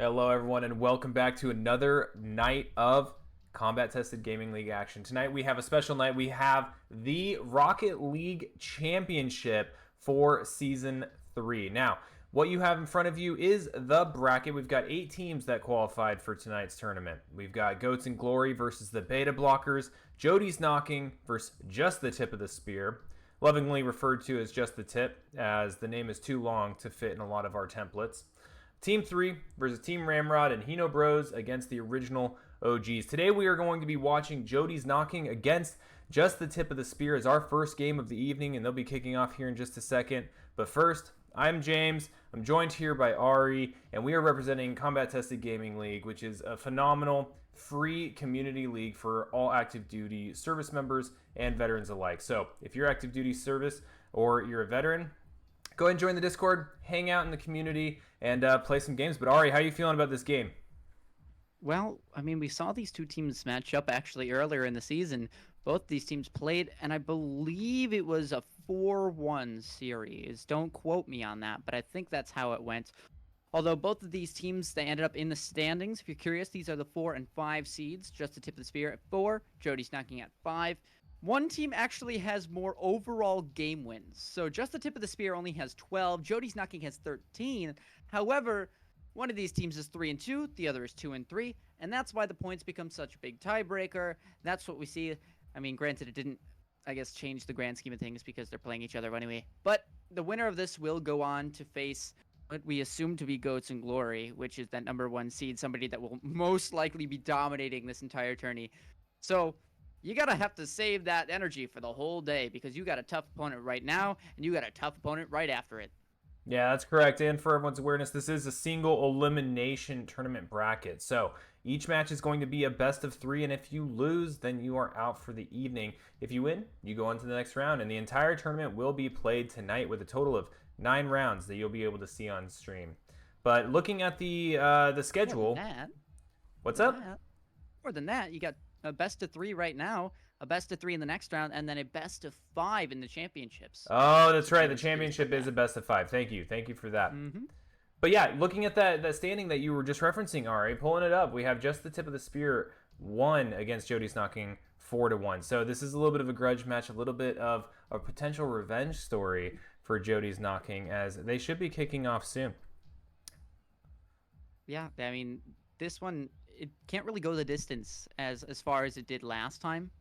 Hello, everyone, and welcome back to another night of Combat Tested Gaming League action. Tonight we have a special night. We have the Rocket League Championship for Season 3. Now, what you have in front of you is the bracket. We've got 8 teams that qualified for tonight's tournament. We've got Goats and Glory versus the Beta Blockers, Jody's Knocking versus Just the Tip of the Spear, lovingly referred to as Just the Tip, as the name is too long to fit in a lot of our templates. Team 3 versus Team Ramrod and Hino Bros against the original OGs. Today we are going to be watching Jody's Knocking against Just the Tip of the Spear as our first game of the evening, and they'll be kicking off here in just a second. But first, I'm James. I'm joined here by Ari, and we are representing Combat Tested Gaming League, which is a phenomenal free community league for all active duty service members and veterans alike. So if you're active duty service or you're a veteran, go ahead and join the Discord, hang out in the community, and play some games. But Ari, how are you feeling about this game? Well, I mean, we saw these two teams match up actually earlier in the season. Both these teams played, and I believe it was a 4-1 series. Don't quote me on that, but I think that's how it went. Although both of these teams, they ended up in the standings. If you're curious, these are the 4 and 5 seeds. Just the Tip of the Spear at 4, Jody's Knocking at 5. One team actually has more overall game wins. So Just the Tip of the Spear only has 12. Jody's Knocking has 13. However, one of these teams is 3-2, the other is 2-3, and that's why the points become such a big tiebreaker. That's what we see. I mean, granted, it didn't, I guess, change the grand scheme of things because they're playing each other anyway. But the winner of this will go on to face what we assume to be Goats and Glory, which is that #1 seed, somebody that will most likely be dominating this entire tourney. So you gotta have to save that energy for the whole day because you got a tough opponent right now, and you got a tough opponent right after it. Yeah, that's correct. And for everyone's awareness, this is a single elimination tournament bracket. So each match is going to be a best of 3, and if you lose, then you are out for the evening. If you win, you go on to the next round, and the entire tournament will be played tonight with a total of 9 rounds that you'll be able to see on stream. But looking at the schedule, what's up? More than that, you got a best of 3 right now, a best of 3 in the next round, and then a best of 5 in the championships. Oh, that's right. The championship is a best of 5. Thank you for that. But yeah, looking at that standing that you were just referencing, Ari, pulling it up, we have Just the Tip of the Spear 1 against Jody's Knocking 4-1. So this is a little bit of a grudge match, a little bit of a potential revenge story for Jody's Knocking, as they should be kicking off soon. Yeah, I mean, this one, it can't really go the distance as far as it did last time.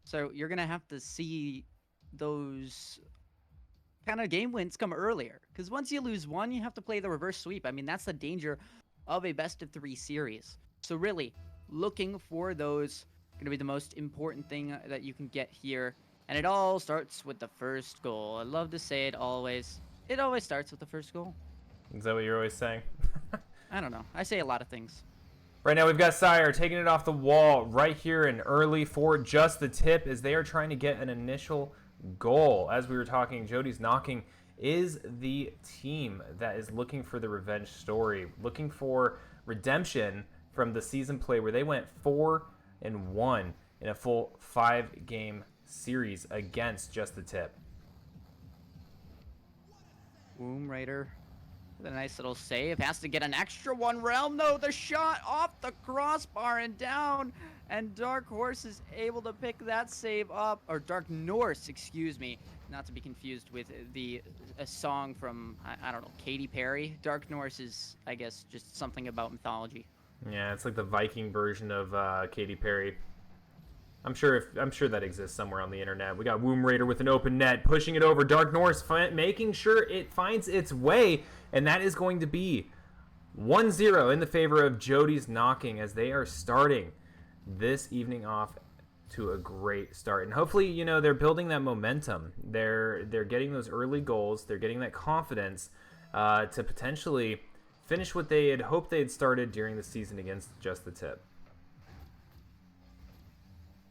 So you're going to have to see those kind of game wins come earlier. Because once you lose one, you have to play the reverse sweep. I mean, that's the danger of a best of 3 series. So really, looking for those going to be the most important thing that you can get here. And it all starts with the first goal. I love to say it always. It always starts with the first goal. Is that what you're always saying? I don't know. I say a lot of things. Right now we've got Sire taking it off the wall right here in early for Just the Tip as they are trying to get an initial goal. As we were talking, Jody's Knocking is the team that is looking for the revenge story, looking for redemption from the season play where they went 4-1 in a full 5-game series against Just the Tip. Womb Raider with a nice little save. Has to get an extra one. Realm, though, the shot off the crossbar and down. And Dark Horse is able to pick that save up. Or Dark Norse, excuse me. Not to be confused with a song from, I don't know, Katy Perry. Dark Norse is, I guess, just something about mythology. Yeah, it's like the Viking version of Katy Perry. I'm sure that exists somewhere on the internet. We got Womb Raider with an open net, pushing it over. Dark Norse making sure it finds its way, and that is going to be 1-0 in the favor of Jody's Knocking as they are starting this evening off to a great start. And hopefully, you know, they're building that momentum. They're getting those early goals. They're getting that confidence to potentially finish what they had hoped they had started during the season against Just the Tip.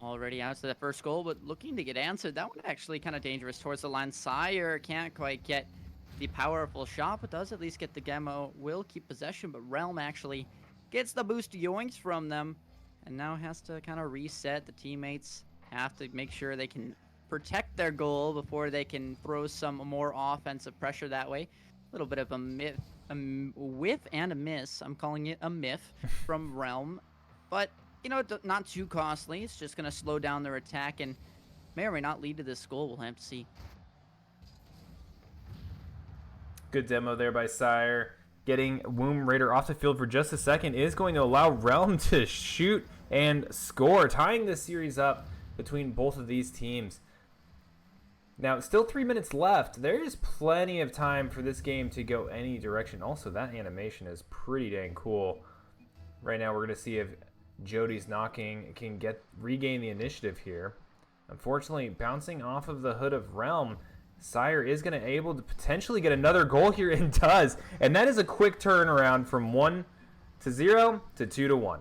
Already out to the first goal, but looking to get answered. That one actually kind of dangerous towards the line. Sire can't quite get the powerful shot, but does at least get the demo. Will keep possession, but Realm actually gets the boost yoinks from them, and now has to kind of reset. The teammates have to make sure they can protect their goal before they can throw some more offensive pressure that way. A little bit of a whiff and a miss. I'm calling it a miff from Realm, but not too costly. It's just gonna slow down their attack and may or may not lead to this goal. We'll have to see. Good demo there by Sire. Getting Womb Raider off the field for just a second is going to allow Realm to shoot and score, tying this series up between both of these teams. Now, still 3 minutes left. There is plenty of time for this game to go any direction. Also, that animation is pretty dang cool. Right now, we're going to see if Jody's Knocking can regain the initiative here. Unfortunately, bouncing off of the hood of Realm, Sire is going to able to potentially get another goal here, and does. And that is a quick turnaround from 1-0 to 2-1.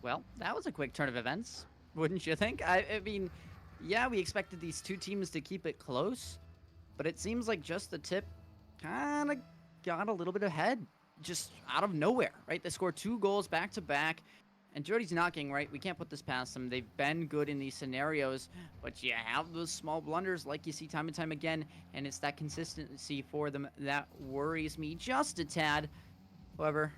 Well, that was a quick turn of events, wouldn't you think? I mean, yeah, we expected these two teams to keep it close, but it seems like Just the Tip kind of got a little bit ahead, just out of nowhere, right? They scored 2 goals back to back. And Jody's Knocking, right? We can't put this past them. They've been good in these scenarios, but you have those small blunders like you see time and time again, and it's that consistency for them that worries me just a tad. However,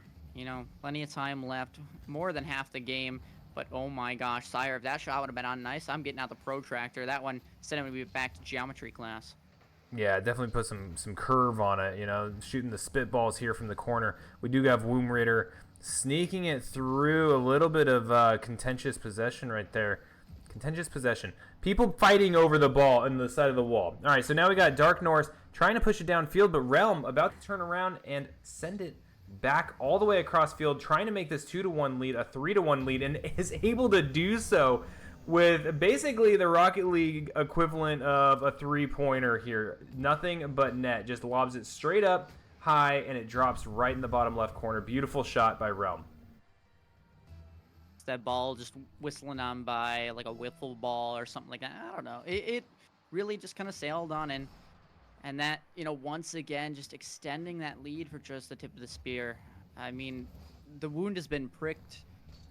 plenty of time left, more than half the game, but oh my gosh, Sire, if that shot would have been on nice, I'm getting out the protractor. That one sent me back to geometry class. Yeah, definitely put some curve on it, shooting the spitballs here from the corner. We do have Womb Raider sneaking it through. A little bit of contentious possession right there. Contentious possession. People fighting over the ball on the side of the wall. All right, so now we got Dark North trying to push it downfield, but Realm about to turn around and send it back all the way across field, trying to make this 2-1 lead, a 3-1 lead, and is able to do so with basically the Rocket League equivalent of a 3-pointer here. Nothing but net. Just lobs it straight up high, and it drops right in the bottom left corner. Beautiful shot by Realm. That ball just whistling on by like a wiffle ball or something like that. I don't know. It really just kind of sailed on in. And that, once again, just extending that lead for Just the Tip of the Spear. I mean, the wound has been pricked,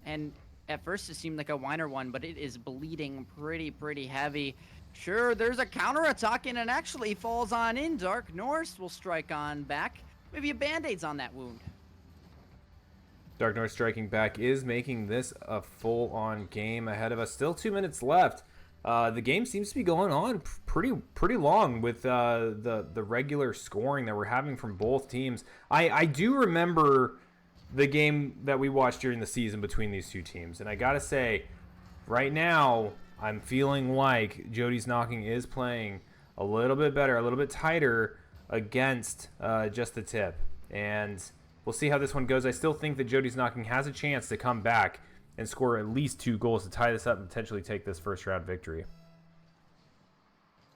and at first it seemed like a whiner one, but it is bleeding pretty heavy. Sure, there's a counterattack, and it actually falls on in. Dark Norse will strike on back. Maybe a Band-Aid's on that wound. Dark North striking back is making this a full-on game ahead of us. Still 2 minutes left. The game seems to be going on pretty long with the regular scoring that we're having from both teams. I do remember the game that we watched during the season between these two teams, and I gotta say, right now, I'm feeling like Jody's Knocking is playing a little bit better, a little bit tighter against Just the Tip. And we'll see how this one goes. I still think that Jody's Knocking has a chance to come back and score at least 2 goals to tie this up and potentially take this first round victory.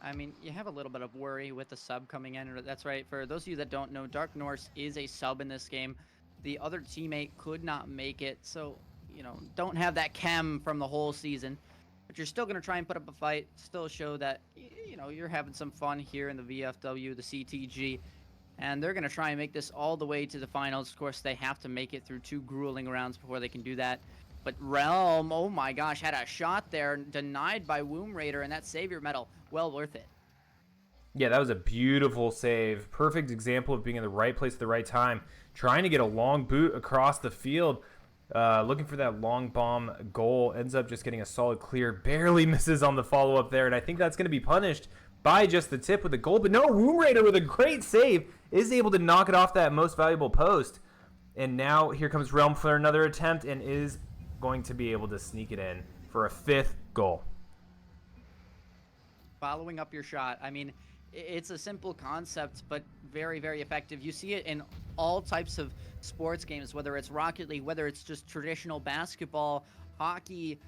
I mean, you have a little bit of worry with the sub coming in. That's right. For those of you that don't know, Dark Norse is a sub in this game. The other teammate could not make it, so, don't have that chem from the whole season. But you're still going to try and put up a fight, still show that, you're having some fun here in the VFW, the CTG. And they're going to try and make this all the way to the finals. Of course, they have to make it through 2 grueling rounds before they can do that. But Realm, oh my gosh, had a shot there, denied by Womb Raider, and that Savior medal, well worth it. Yeah, that was a beautiful save. Perfect example of being in the right place at the right time. Trying to get a long boot across the field. Looking for that long bomb goal. Ends up just getting a solid clear. Barely misses on the follow-up there, and I think that's going to be punished by Just the Tip with a goal. But no, Womb Raider with a great save is able to knock it off that most valuable post. And now here comes Realm for another attempt and is going to be able to sneak it in for a 5th goal. Following up your shot, I mean, it's a simple concept, but very effective. You see it in all types of sports games, whether it's Rocket League, whether it's just traditional basketball, hockey,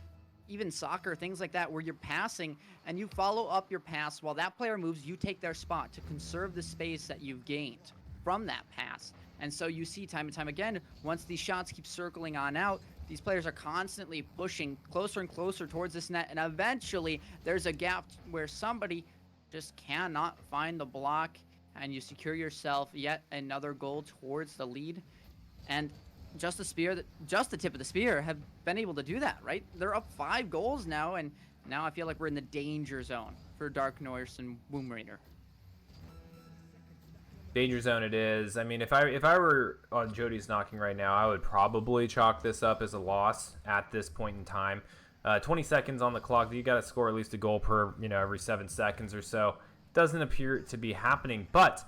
even soccer, things like that, where you're passing and you follow up your pass while that player moves. You take their spot to conserve the space that you've gained from that pass. And so you see time and time again, once these shots keep circling on out, these players are constantly pushing closer and closer towards this net, and eventually there's a gap where somebody just cannot find the block, and you secure yourself yet another goal towards the lead. And Just the Tip of the Spear have been able to do that, right? They're up 5 goals now, and now I feel like we're in the danger zone for Dark Norse and Womb Raider. Danger zone it is. I mean, if I were on Jody's knocking right now, I would probably chalk this up as a loss at this point in time. 20 seconds on the clock. You got to score at least a goal per every 7 seconds or so. Doesn't appear to be happening, but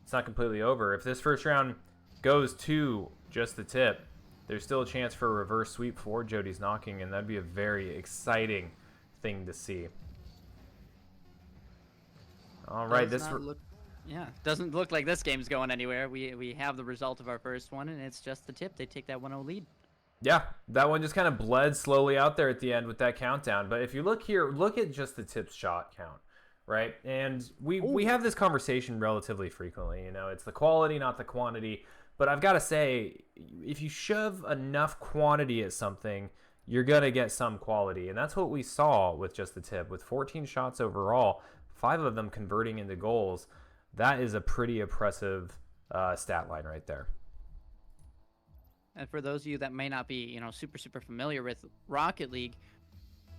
it's not completely over. If this first round goes to just the tip, there's still a chance for a reverse sweep for Jody's knocking, and that'd be a very exciting thing to see. All right, doesn't look like this game's going anywhere. We have the result of our first one, and it's just the tip. They take that 1-0 lead. Yeah, that one just kind of bled slowly out there at the end with that countdown. But if you look here, look at just the tip shot count, right? And we have this conversation relatively frequently. It's the quality, not the quantity. But I've got to say, if you shove enough quantity at something, you're going to get some quality. And that's what we saw with just the tip. With 14 shots overall, 5 of them converting into goals. That is a pretty impressive stat line right there. And for those of you that may not be, super familiar with Rocket League,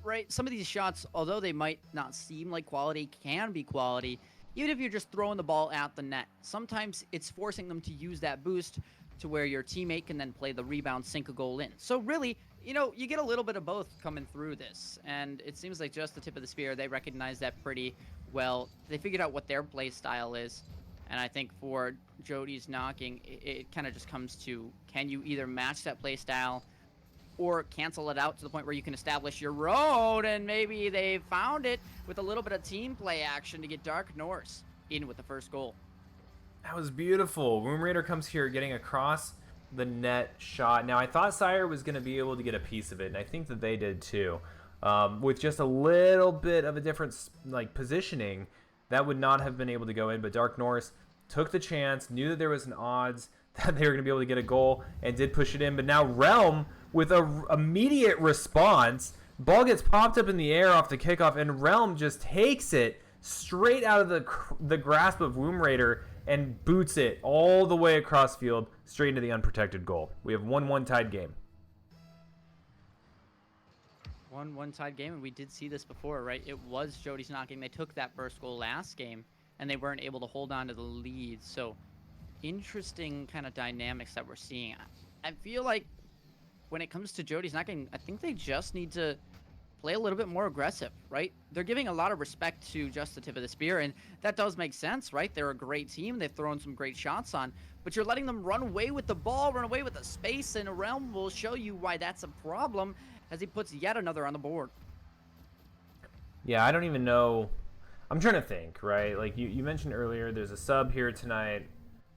right? Some of these shots, although they might not seem like quality, can be quality. Even if you're just throwing the ball at the net, sometimes it's forcing them to use that boost to where your teammate can then play the rebound, sink a goal in. So really, you get a little bit of both coming through this. And it seems like just the tip of the spear, they recognize that pretty well. They figured out what their play style is. And I think for Jody's knocking, it kind of just comes to, can you either match that play style or cancel it out to the point where you can establish your own? And maybe they found it with a little bit of team play action to get Dark Norse in with the first goal. That was beautiful. Womb Raider comes here getting across the net shot. Now, I thought Sire was going to be able to get a piece of it, and I think that they did too. With just a little bit of a different positioning, that would not have been able to go in, but Dark Norse took the chance, knew that there was an odds that they were going to be able to get a goal, and did push it in. But now Realm, with a immediate response, ball gets popped up in the air off the kickoff, and Realm just takes it straight out of the grasp of Womb Raider and boots it all the way across field, straight into the unprotected goal. We have 1-1 tied game. 1-1 tied game, and we did see this before, right? It was Jody's knocking. They took that first goal last game, and they weren't able to hold on to the lead. So interesting kind of dynamics that we're seeing. I feel like when it comes to Jody's knocking, I think they just need to play a little bit more aggressive, right? They're giving a lot of respect to just the tip of the spear, and that does make sense, right? They're a great team. They've thrown some great shots on, but you're letting them run away with the ball, run away with the space, and Realm will show you why that's a problem as he puts yet another on the board. Yeah, I don't even know. I'm trying to think, right? Like you mentioned earlier, there's a sub here tonight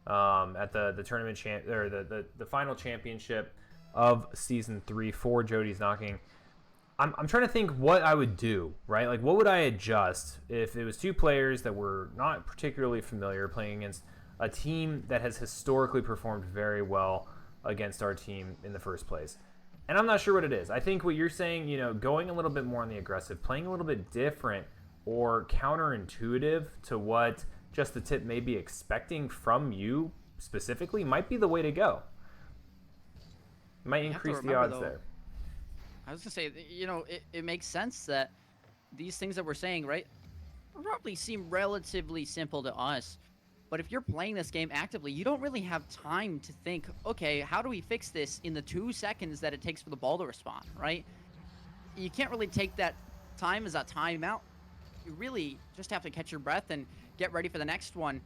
at the tournament or the final championship of season 3 for Jody's knocking. I'm trying to think what I would do, right? Like, what would I adjust if it was 2 players that were not particularly familiar playing against a team that has historically performed very well against our team in the first place? And I'm not sure what it is. I think what you're saying, going a little bit more on the aggressive, playing a little bit different or counterintuitive to what just the tip may be expecting from you specifically might be the way to go. Might increase the odds there. I was going to say, it makes sense that these things that we're saying, right, probably seem relatively simple to us. But if you're playing this game actively, you don't really have time to think, okay, how do we fix this in the 2 seconds that it takes for the ball to respond, right? You can't really take that time as a timeout. You really just have to catch your breath and get ready for the next one.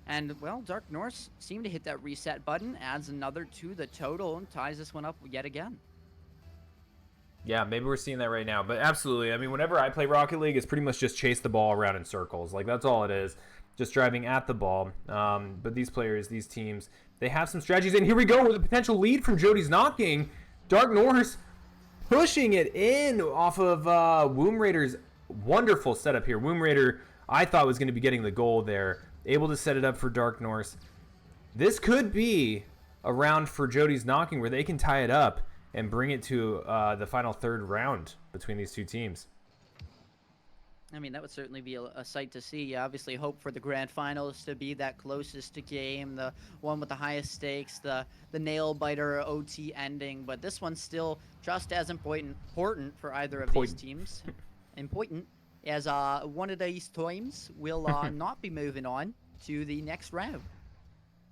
And, well, Dark Norse seemed to hit that reset button, adds another to the total, and ties this one up yet again. Yeah, maybe we're seeing that right now. But absolutely, I mean, whenever I play Rocket League, it's pretty much just chase the ball around in circles. Like, that's all it is. Just driving at the ball. But these players, these teams, they have some strategies. And here we go with a potential lead from Jody's knocking. Dark Norse pushing it in off of Womb Raider's wonderful setup here. Womb Raider, I thought, was going to be getting the goal there. Able to set it up for Dark Norse. This could be a round for Jody's knocking where they can tie it up and bring it to the final third round between these 2 teams. I mean, that would certainly be a sight to see. You obviously hope for the grand finals to be that closest to game, the one with the highest stakes, the nail-biter OT ending. But this one's still just as important for either of these teams. Important, as one of these teams will not be moving on. to the next round.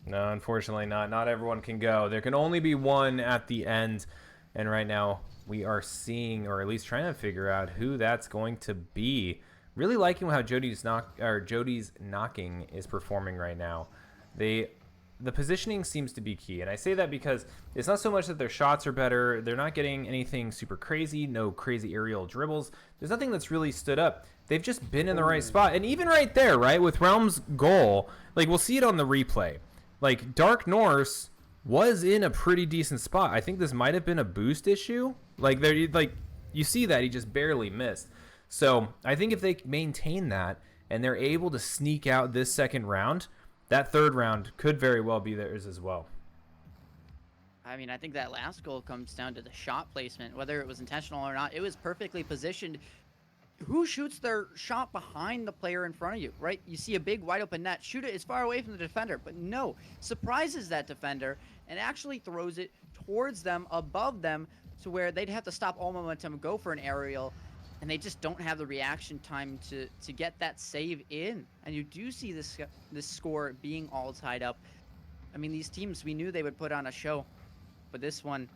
No, unfortunately not. Not everyone can go. There can only be one at the end. And right now we are seeing, or at least trying to figure out who that's going to be. Really liking how Jody's knocking is performing right now. The positioning seems to be key. And I say that because it's not so much that their shots are better. They're not getting anything super crazy, no crazy aerial dribbles. There's nothing that's really stood up. They've just been in the right spot. And even right there, right, with Realm's goal, like we'll see it on the replay. Like Dark Norse was in a pretty decent spot. I think this might have been a boost issue. Like you see that he just barely missed. So I think if they maintain that and they're able to sneak out this second round, that third round could very well be theirs as well. I mean, I think that last goal comes down to the shot placement, whether it was intentional or not. It was perfectly positioned. Who shoots their shot behind the player in front of you, right? You see a big wide open net, shoot it as far away from the defender, but no, surprises that defender and actually throws it towards them, above them, to where they'd have to stop all momentum, go for an aerial, and they just don't have the reaction time to get that save in. And you do see this score being all tied up. I mean, these teams, we knew they would put on a show, but this one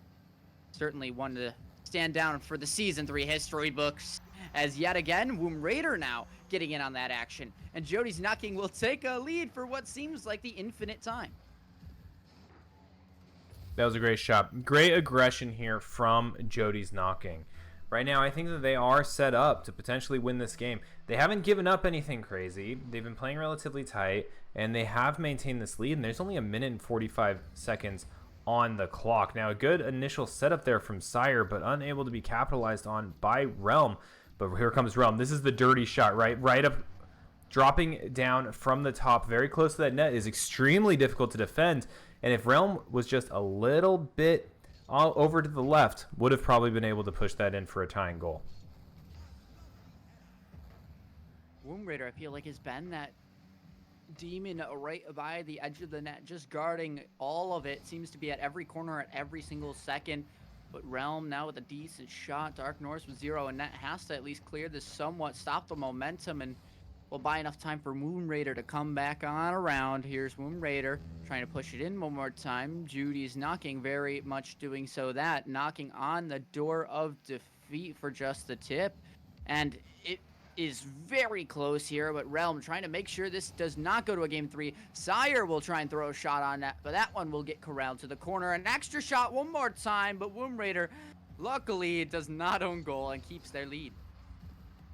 certainly one to stand down for the Season 3 history books. As yet again, Womb Raider now getting in on that action. And Jody's knocking will take a lead for what seems like the infinite time. That was a great shot. Great aggression here from Jody's knocking. Right now, I think that they are set up to potentially win this game. They haven't given up anything crazy. They've been playing relatively tight, and they have maintained this lead, and there's only 1 minute and 45 seconds on the clock. Now, a good initial setup there from Sire, but unable to be capitalized on by Realm. But here comes Realm. This is the dirty shot, right? Right up, dropping down from the top, very close to that net, is extremely difficult to defend. And if Realm was just a little bit all over to the left, would have probably been able to push that in for a tying goal. Womb Raider, I feel like, has been that demon right by the edge of the net, just guarding all of it. Seems to be at every corner at every single second. But Realm now with a decent shot. Dark Norse with 0 and net has to at least clear this somewhat, stop the momentum, and will buy enough time for Womb Raider to come back on around. Here's Womb Raider trying to push it in one more time. Judy's knocking, very much doing so that, knocking on the door of defeat for just the tip. And it is very close here, but Realm trying to make sure this does not go to a game 3. Sire will try and throw a shot on that, but that one will get corralled to the corner. An extra shot one more time, but Womb Raider, luckily, does not own goal and keeps their lead.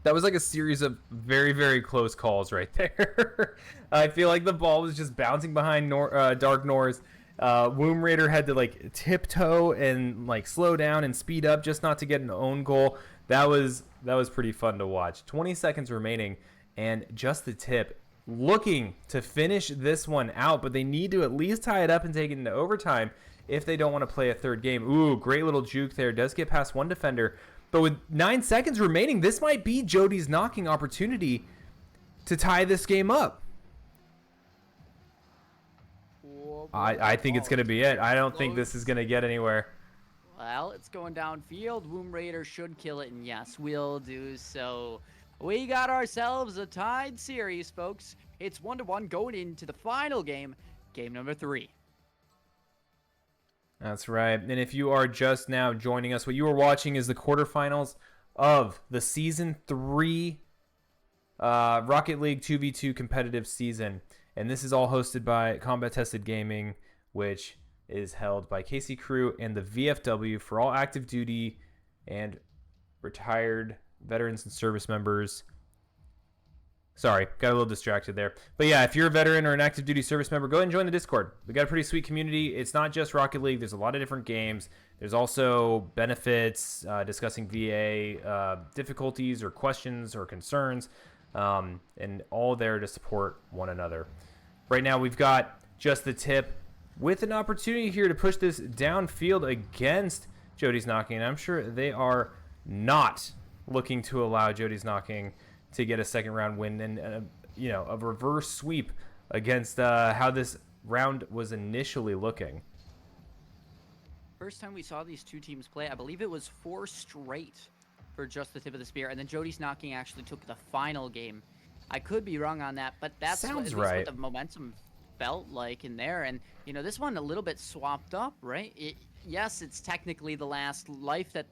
That was like a series of very, very close calls right there. I feel like the ball was just bouncing behind Dark Norse. Womb Raider had to like tiptoe and like slow down and speed up just not to get an own goal. That was pretty fun to watch. 20 seconds remaining, and just the tip looking to finish this one out, but they need to at least tie it up and take it into overtime if they don't want to play a third game. Ooh, great little juke there. Does get past one defender. But with 9 seconds remaining, this might be Jody's knocking opportunity to tie this game up. I think it's going to be it. I don't think this is going to get anywhere. Well, it's going downfield. Womb Raider should kill it, and yes, we'll do so. We got ourselves a tied series, folks. It's 1-1 going into the final game, game number 3. That's right. And if you are just now joining us, what you are watching is the quarterfinals of the Season 3 Rocket League 2v2 competitive season. And this is all hosted by Combat Tested Gaming, which is held by Casey Crew and the VFW for all active duty and retired veterans and service members. Sorry, got a little distracted there. But yeah, if you're a veteran or an active duty service member, go ahead and join the Discord. We got a pretty sweet community. It's not just Rocket League. There's a lot of different games. There's also benefits, discussing VA difficulties or questions or concerns, and all there to support one another. Right now, we've got just the tip with an opportunity here to push this downfield against Jody's knocking. And I'm sure they are not looking to allow Jody's knocking to get a second round win and a reverse sweep against how this round was initially looking. First time we saw these two teams play, I believe it was 4 straight for just the tip of the spear, and then Jody's knocking actually took the final game I could be wrong on that, but that's at Sounds least right. what the momentum felt like in there. And this one a little bit swapped up, right? Yes, it's technically the last life that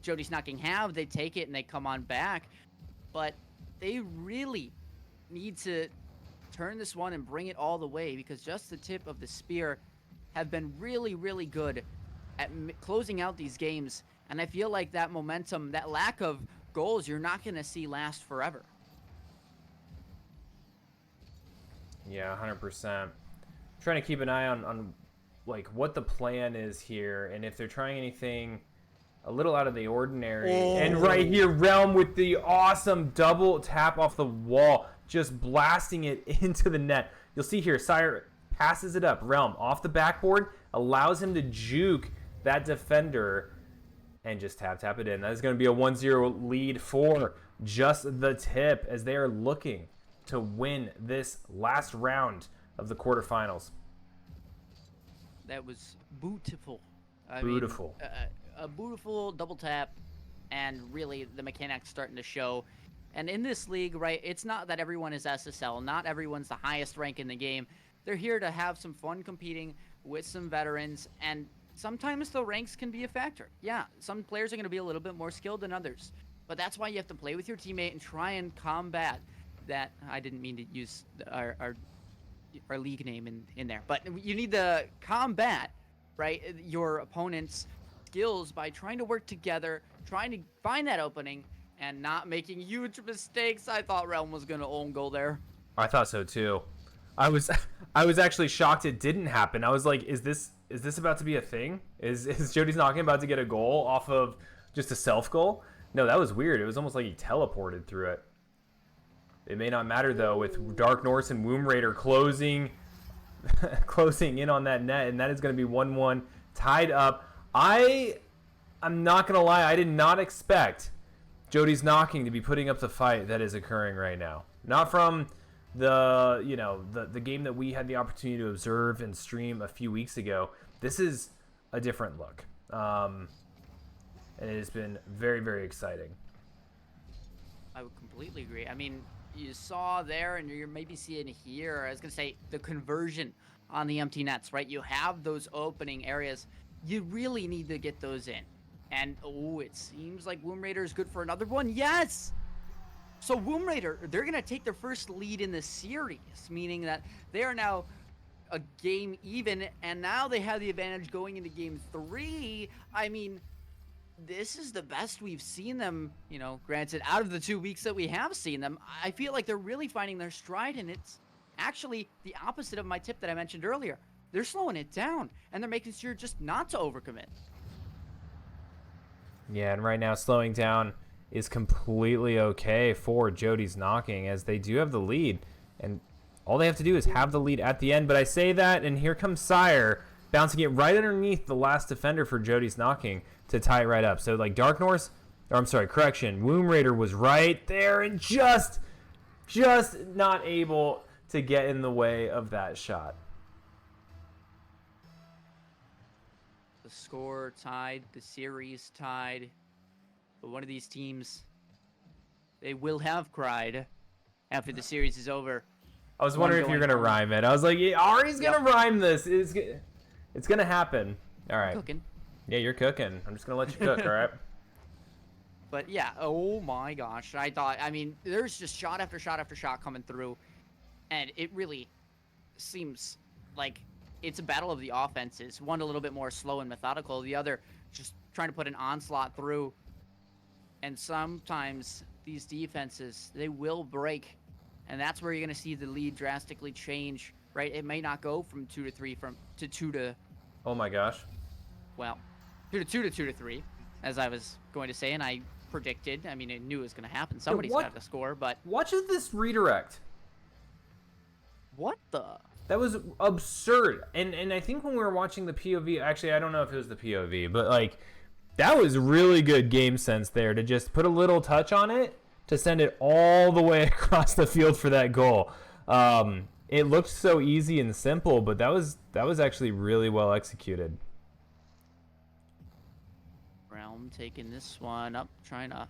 Jody's Knocking have. They take it and they come on back, but they really need to turn this one and bring it all the way, because just the tip of the spear have been really, really good at closing out these games. And I feel like that momentum, that lack of goals, you're not going to see last forever. Yeah, 100%. Trying to keep an eye on like what the plan is here, and if they're trying anything a little out of the ordinary. Oh. And right here, Realm with the awesome double tap off the wall, just blasting it into the net. You'll see here, Sire passes it up. Realm off the backboard, allows him to juke that defender and just tap it in. That is going to be a 1-0 lead for just the tip, as they are looking to win this last round of the quarterfinals. That was beautiful. Beautiful. A beautiful double tap, and really the mechanics starting to show. And in this league, right, it's not that everyone is SSL. Not everyone's the highest rank in the game. They're here to have some fun competing with some veterans, and sometimes the ranks can be a factor. Yeah, some players are going to be a little bit more skilled than others, but that's why you have to play with your teammate and try and combat that. I didn't mean to use our league name in there, but you need to combat, right, your opponent's skills by trying to work together, trying to find that opening, and not making huge mistakes. I thought Realm was going to own goal there. I thought so too. I was actually shocked it didn't happen. I was like, is this about to be a thing? Is Jody's Knocking about to get a goal off of just a self goal? No, that was weird. It was almost like he teleported through it. It may not matter though, with Dark Norse and Womb Raider closing in on that net, and that is going to be 1-1 tied up. I'm not going to lie, I did not expect Jody's Knocking to be putting up the fight that is occurring right now. Not from the game that we had the opportunity to observe and stream a few weeks ago. This is a different look. And it has been very, very exciting. I would completely agree. I mean, you saw there, and you're maybe seeing here, I was going to say, the conversion on the empty nets, right? You have those opening areas. You really need to get those in. And, it seems like Womb Raider is good for another one. Yes! So Womb Raider, they're going to take their first lead in the series, meaning that they are now a game even, and now they have the advantage going into game 3. I mean, this is the best we've seen them, granted, out of the 2 weeks that we have seen them. I feel like they're really finding their stride, and it's actually the opposite of my tip that I mentioned earlier. They're slowing it down, and they're making sure just not to overcommit. Yeah, and right now slowing down is completely okay for Jody's Knocking, as they do have the lead, and all they have to do is have the lead at the end. But I say that, and here comes Sire, bouncing it right underneath the last defender for Jody's Knocking to tie it right up. So like Dark Norse, or I'm sorry, correction, Womb Raider was right there and just not able to get in the way of that shot. The score tied, the series tied. But one of these teams, they will have cried after the series is over. I was wondering if you're going to rhyme it. I was like, yeah, Ari's going to rhyme this. It's going to happen. All right. I'm cooking. Yeah, you're cooking. I'm just going to let you cook, all right? But yeah, oh my gosh. I mean, there's just shot after shot after shot coming through. And it really seems like it's a battle of the offenses. One a little bit more slow and methodical. The other just trying to put an onslaught through. And sometimes these defenses, they will break. And that's where you're going to see the lead drastically change, right? It may not go from 2 to 3 to 2 to... Oh my gosh. Well, 2 to 2 to 2 to 3, as I was going to say, and I predicted. I mean, I knew it was going to happen. Somebody's got to score, but... Watch this redirect. What the... That was absurd. And I think when we were watching the POV, actually, I don't know if it was the POV, but like, that was really good game sense there to just put a little touch on it to send it all the way across the field for that goal. It looked so easy and simple, but that was actually really well executed. Realm taking this one up, trying to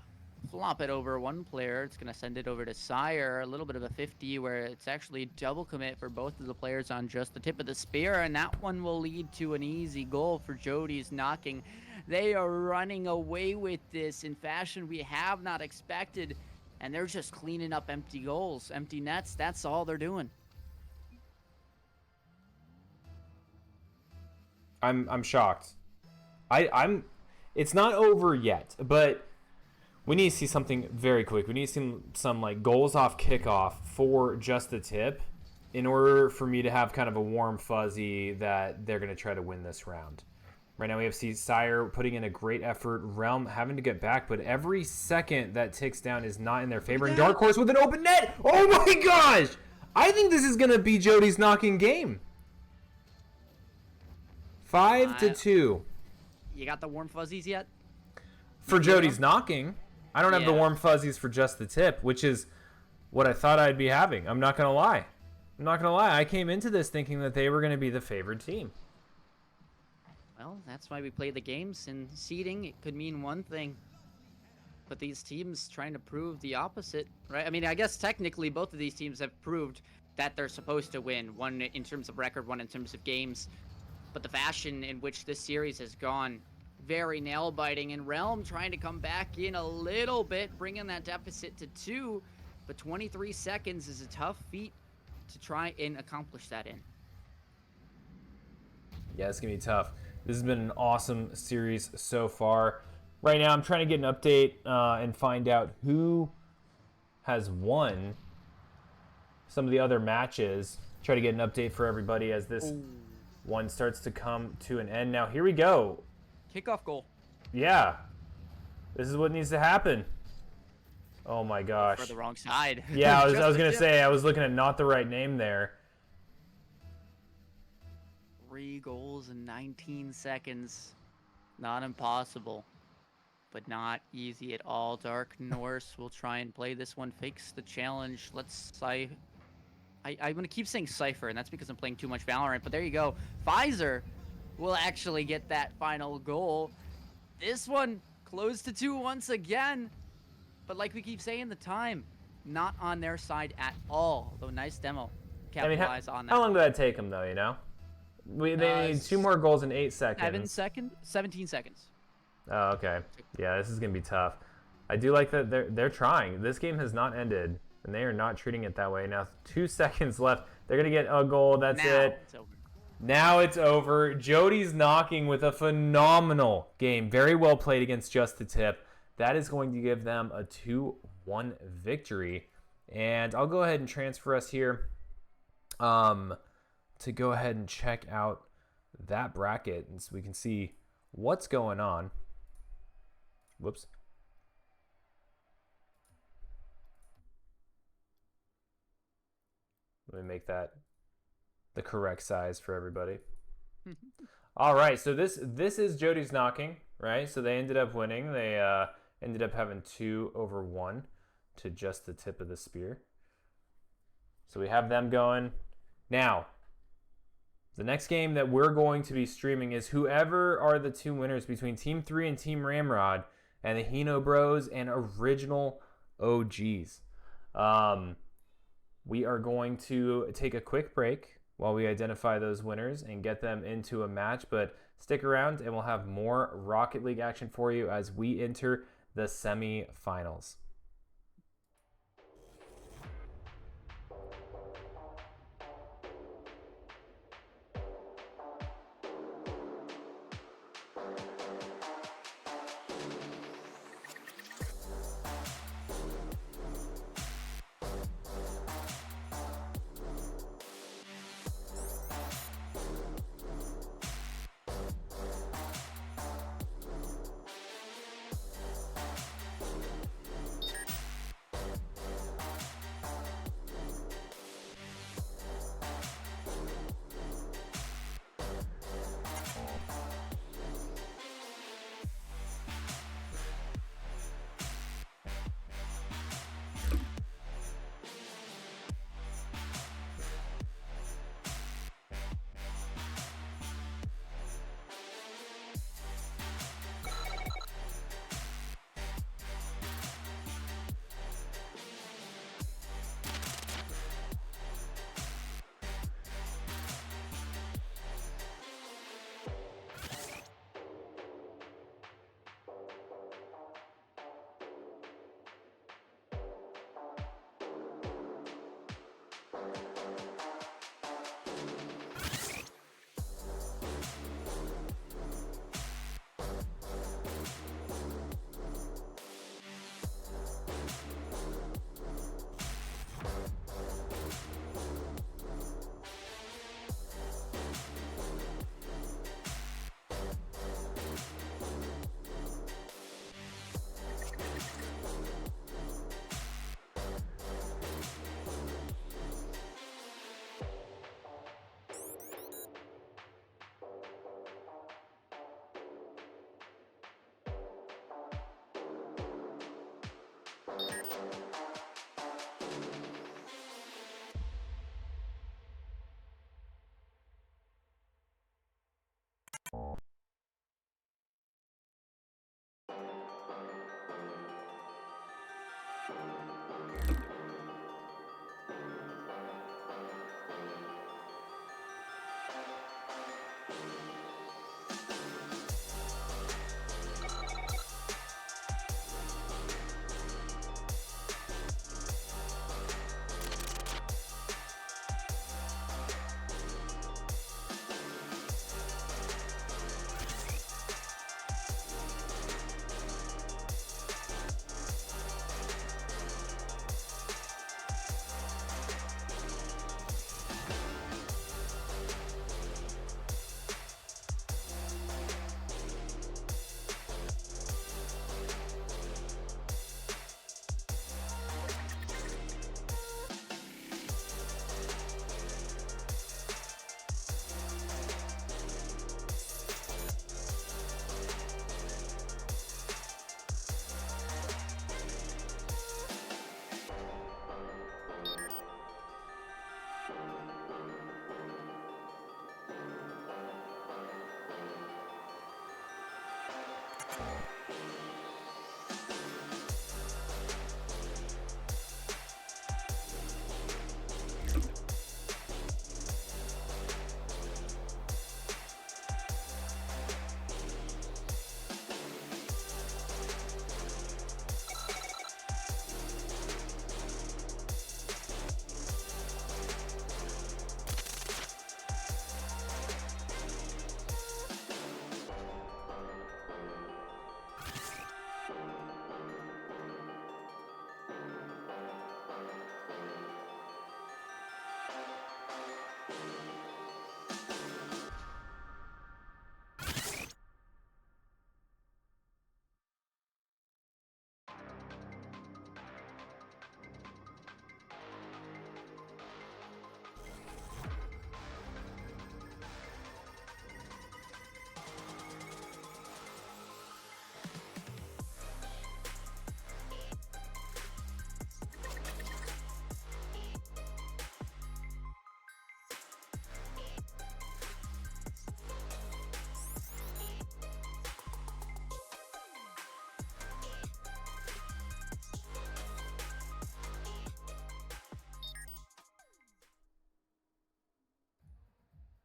flop it over one player. It's going to send it over to Sire. A little bit of a 50 where it's actually double commit for both of the players on just the tip of the spear. And that one will lead to an easy goal for Jody's Knocking. They are running away with this in fashion we have not expected. And they're just cleaning up empty goals, empty nets. That's all they're doing. I'm shocked. It's not over yet, but we need to see something very quick. We need to see some like goals off kickoff for just the tip in order for me to have kind of a warm fuzzy that they're going to try to win this round. Right now we have Sire putting in a great effort, Realm having to get back, but every second that ticks down is not in their favor. And Dark Horse with an open net. Oh my gosh! I think this is going to be Jody's Knocking game. 5-2. You got the warm fuzzies yet? For Jody's Knocking. I don't have the warm fuzzies for just the tip, which is what I thought I'd be having. I'm not going to lie. I came into this thinking that they were going to be the favored team. Well, that's why we play the games. In seeding, it could mean one thing. But these teams trying to prove the opposite, right? I mean, I guess technically both of these teams have proved that they're supposed to win. One in terms of record, one in terms of games. But the fashion in which this series has gone, very nail-biting. And Realm trying to come back in a little bit, bringing that deficit to 2. But 23 seconds is a tough feat to try and accomplish that in. Yeah, it's going to be tough. This has been an awesome series so far. Right now, I'm trying to get an update and find out who has won some of the other matches. Try to get an update for everybody as this one starts to come to an end. Now, here we go. Kickoff goal. Yeah. This is what needs to happen. Oh, my gosh. For the wrong side. Yeah, I was going to say, I was looking at not the right name there. 3 goals in 19 seconds. Not impossible, but not easy at all. Dark Norse will try and play this one. Fakes the challenge. I'm going to keep saying Cypher, and that's because I'm playing too much Valorant, but there you go. Pfizer will actually get that final goal. This one close to 2 once again, but like we keep saying, the time not on their side at all. Though nice demo. Capitalize on that. How long did that take them, though, you know? They need 2 more goals in 8 seconds. 17 seconds. Oh, okay. Yeah, this is going to be tough. I do like that they're trying. This game has not ended, and they are not treating it that way. Now, 2 seconds left. They're going to get a goal. That's it. It's over. Now it's over. Jody's Knocking with a phenomenal game. Very well played against Just the Tip. That is going to give them a 2-1 victory. And I'll go ahead and transfer us here to go ahead and check out that bracket, and so we can see what's going on. Whoops. Let me make that the correct size for everybody. All right, so this is Jody's Knocking, right? So they ended up winning. They ended up having 2-1 to Just the Tip of the Spear. So we have them going. Now, the next game that we're going to be streaming is whoever are the 2 winners between Team 3 and Team Ramrod and the Hino Bros and Original OGs. We are going to take a quick break while we identify those winners and get them into a match, but stick around and we'll have more Rocket League action for you as we enter the semifinals.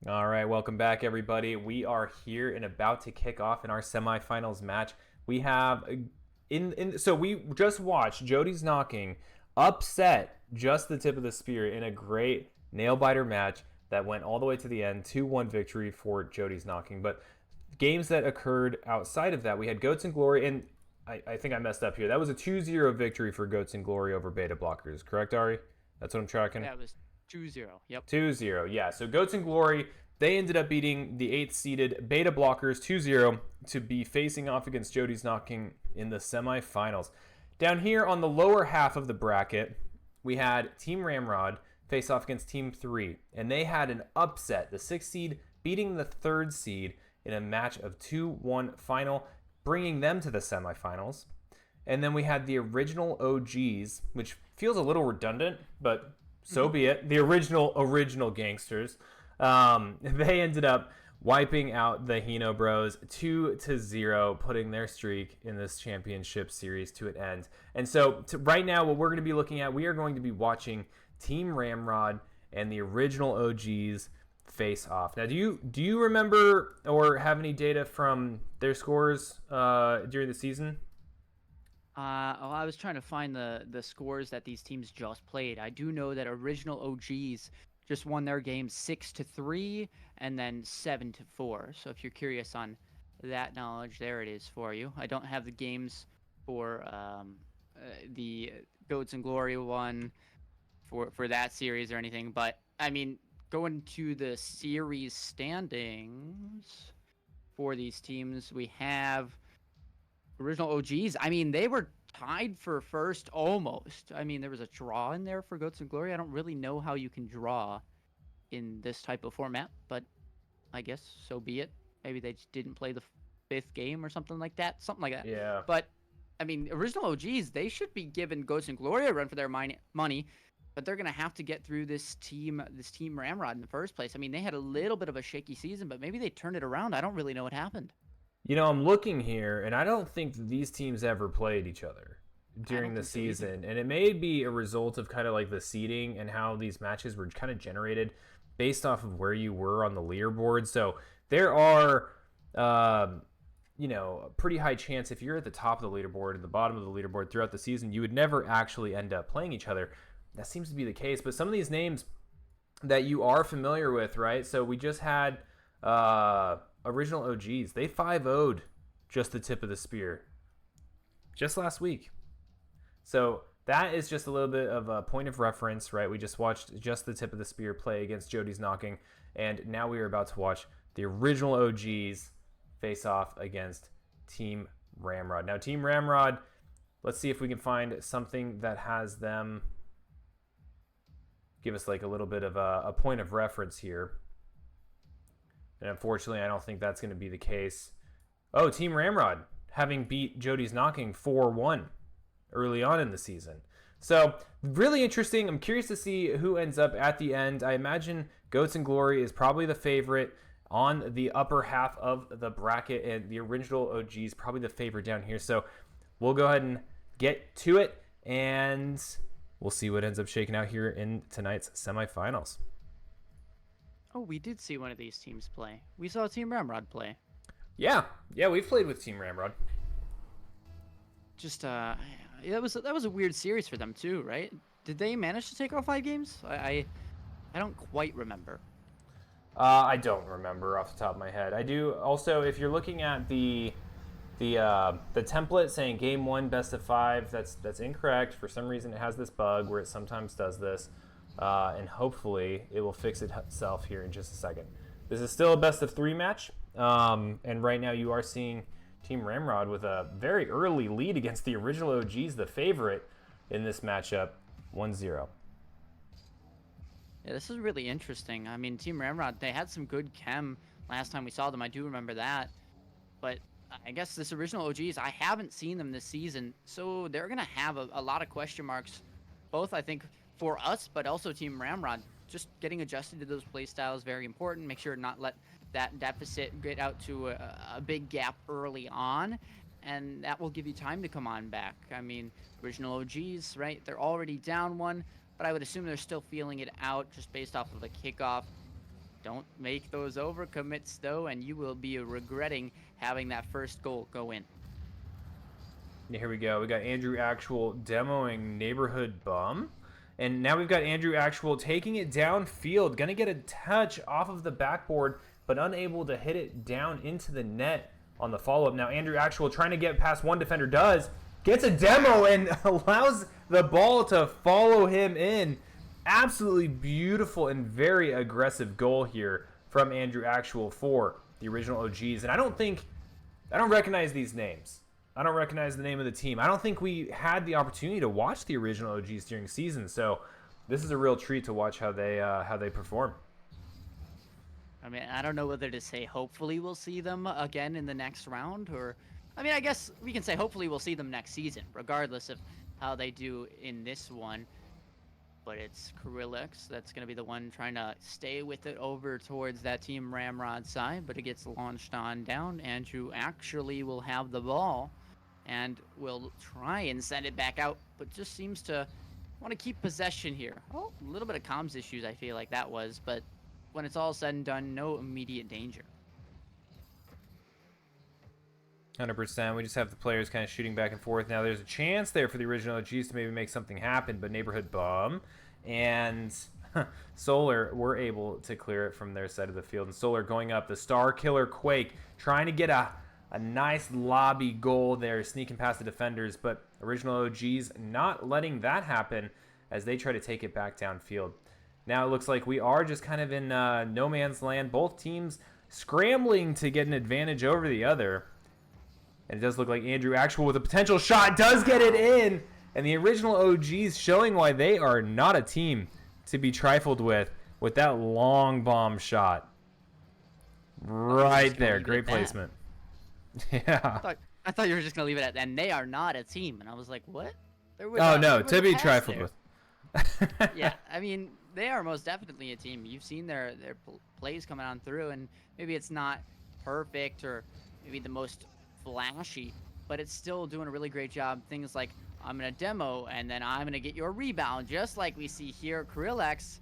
All right, welcome back, everybody. We are here and about to kick off in our semifinals match. We have so we just watched Jody's Knocking upset just the tip of the spear in a great nail biter match that went all the way to the end. 2-1 victory for Jody's Knocking. But games that occurred outside of that, we had Goats and Glory, and I think I messed up here. That was a 2-0 victory for Goats and Glory over Beta Blockers, correct, Ari? That's what I'm tracking. Yeah, it was 2-0. Yep. 2-0, yeah. So Goats and Glory, they ended up beating the 8th seeded Beta Blockers 2-0 to be facing off against Jody's Knocking in the semifinals. Down here on the lower half of the bracket, we had Team Ramrod face off against Team 3, and they had an upset. The 6th seed beating the 3rd seed in a match of 2-1 final, bringing them to the semifinals. And then we had the original OGs, which feels a little redundant, but so be it. The original gangsters. They ended up wiping out the Hino Bros 2-0, putting their streak in this championship series to an end. And so right now, what we're going to be looking at, we are going to be watching Team Ramrod and the original OGs face off. Now, do you remember or have any data from their scores during the season? I was trying to find the scores that these teams just played. I do know that original OGs just won their game 6-3 and then 7-4. So if you're curious on that knowledge, there it is for you. I don't have the games for the Goats and Glory one for that series or anything, but I mean, going to the series standings for these teams, we have original OGs. I mean, they were tied for first almost. I mean, there was a draw in there for Goats and Glory. I don't really know how you can draw in this type of format, but I guess so be it. Maybe they just didn't play the 5th game or something like that. Something like that. Yeah. But, I mean, original OGs, they should be giving Goats and Glory a run for their money, but they're going to have to get through this team Ramrod in the first place. I mean, they had a little bit of a shaky season, but maybe they turned it around. I don't really know what happened. You know, I'm looking here, and I don't think that these teams ever played each other during the season. And it may be a result of kind of like the seeding and how these matches were kind of generated based off of where you were on the leaderboard. So there are, a pretty high chance if you're at the top of the leaderboard and the bottom of the leaderboard throughout the season, you would never actually end up playing each other. That seems to be the case. But some of these names that you are familiar with, right? So we just had original OGs. They 5-0'd just the tip of the spear just last week. So that is just a little bit of a point of reference, right? We just watched just the tip of the spear play against Jody's Knocking, and now we are about to watch the original OGs face off against Team Ramrod. Now, Team Ramrod, let's see if we can find something that has them give us like a little bit of a point of reference here. And unfortunately, I don't think that's going to be the case. Oh, Team Ramrod having beat Jody's Knocking 4-1 early on in the season. So really interesting. I'm curious to see who ends up at the end. I imagine Goats and Glory is probably the favorite on the upper half of the bracket, and the original OG is probably the favorite down here. So we'll go ahead and get to it, and we'll see what ends up shaking out here in tonight's semifinals. Oh, we did see one of these teams play. We saw Team Ramrod play. Yeah, we've played with Team Ramrod. Just that was a weird series for them too, right? Did they manage to take all 5 games? I don't quite remember. I don't remember off the top of my head. I do also, if you're looking at the template saying game 1 best of 5, that's incorrect. For some reason, it has this bug where it sometimes does this, and hopefully it will fix itself here in just a second. This is still a best of 3 match, and right now you are seeing Team Ramrod with a very early lead against the original OGs, the favorite in this matchup, 1-0. Yeah, this is really interesting. I mean, Team Ramrod, they had some good chem last time we saw them. I do remember that. But I guess this original OGs, I haven't seen them this season. So they're going to have a lot of question marks, both, I think, for us, but also Team Ramrod. Just getting adjusted to those play styles, very important. Make sure not let that deficit get out to a big gap early on. And that will give you time to come on back. I mean, original OGs, right? They're already down 1. But I would assume they're still feeling it out just based off of the kickoff. Don't make those overcommits though, and you will be regretting having that first goal go in. Here we go. We got Andrew Actual demoing Neighborhood Bum. And now we've got Andrew Actual taking it downfield. Going to get a touch off of the backboard, but unable to hit it down into the net on the follow-up. Now Andrew Actual trying to get past one defender does. Gets a demo and allows the ball to follow him in. Absolutely beautiful and very aggressive goal here from Andrew Actual for the original OGs. And I don't recognize these names. I don't recognize the name of the team. I don't think we had the opportunity to watch the original OGs during season, so this is a real treat to watch how they perform. I mean, I don't know whether to say hopefully we'll see them again in the next round, or I mean, I guess we can say hopefully we'll see them next season, regardless of how they do in this one. But it's Krillix that's going to be the one trying to stay with it over towards that Team Ramrod side, but it gets launched on down. Andrew actually will have the ball and will try and send it back out, but just seems to want to keep possession here. Oh, a little bit of comms issues I feel like that was, but when it's all said and done, no immediate danger. 100%. We just have the players kind of shooting back and forth. Now there's a chance there for the original OGs to maybe make something happen, but Neighborhood Bum and Solar were able to clear it from their side of the field. And Solar going up, the Star Killer Quake, trying to get a nice lobby goal there, sneaking past the defenders, but original OGs not letting that happen as they try to take it back downfield. Now it looks like we are just kind of in no man's land. Both teams scrambling to get an advantage over the other. And it does look like Andrew Actual with a potential shot does get it in. And the original OGs showing why they are not a team to be trifled with that long bomb shot. Right there. Great placement. Yeah. I thought you were just going to leave it at that. And they are not a team. And I was like, what? Oh, no. To be trifled with. Yeah. I mean, they are most definitely a team. You've seen their plays coming on through. And maybe it's not perfect or maybe the most flashy, but it's still doing a really great job. Things like, I'm going to demo, and then I'm going to get your rebound, just like we see here. Krillix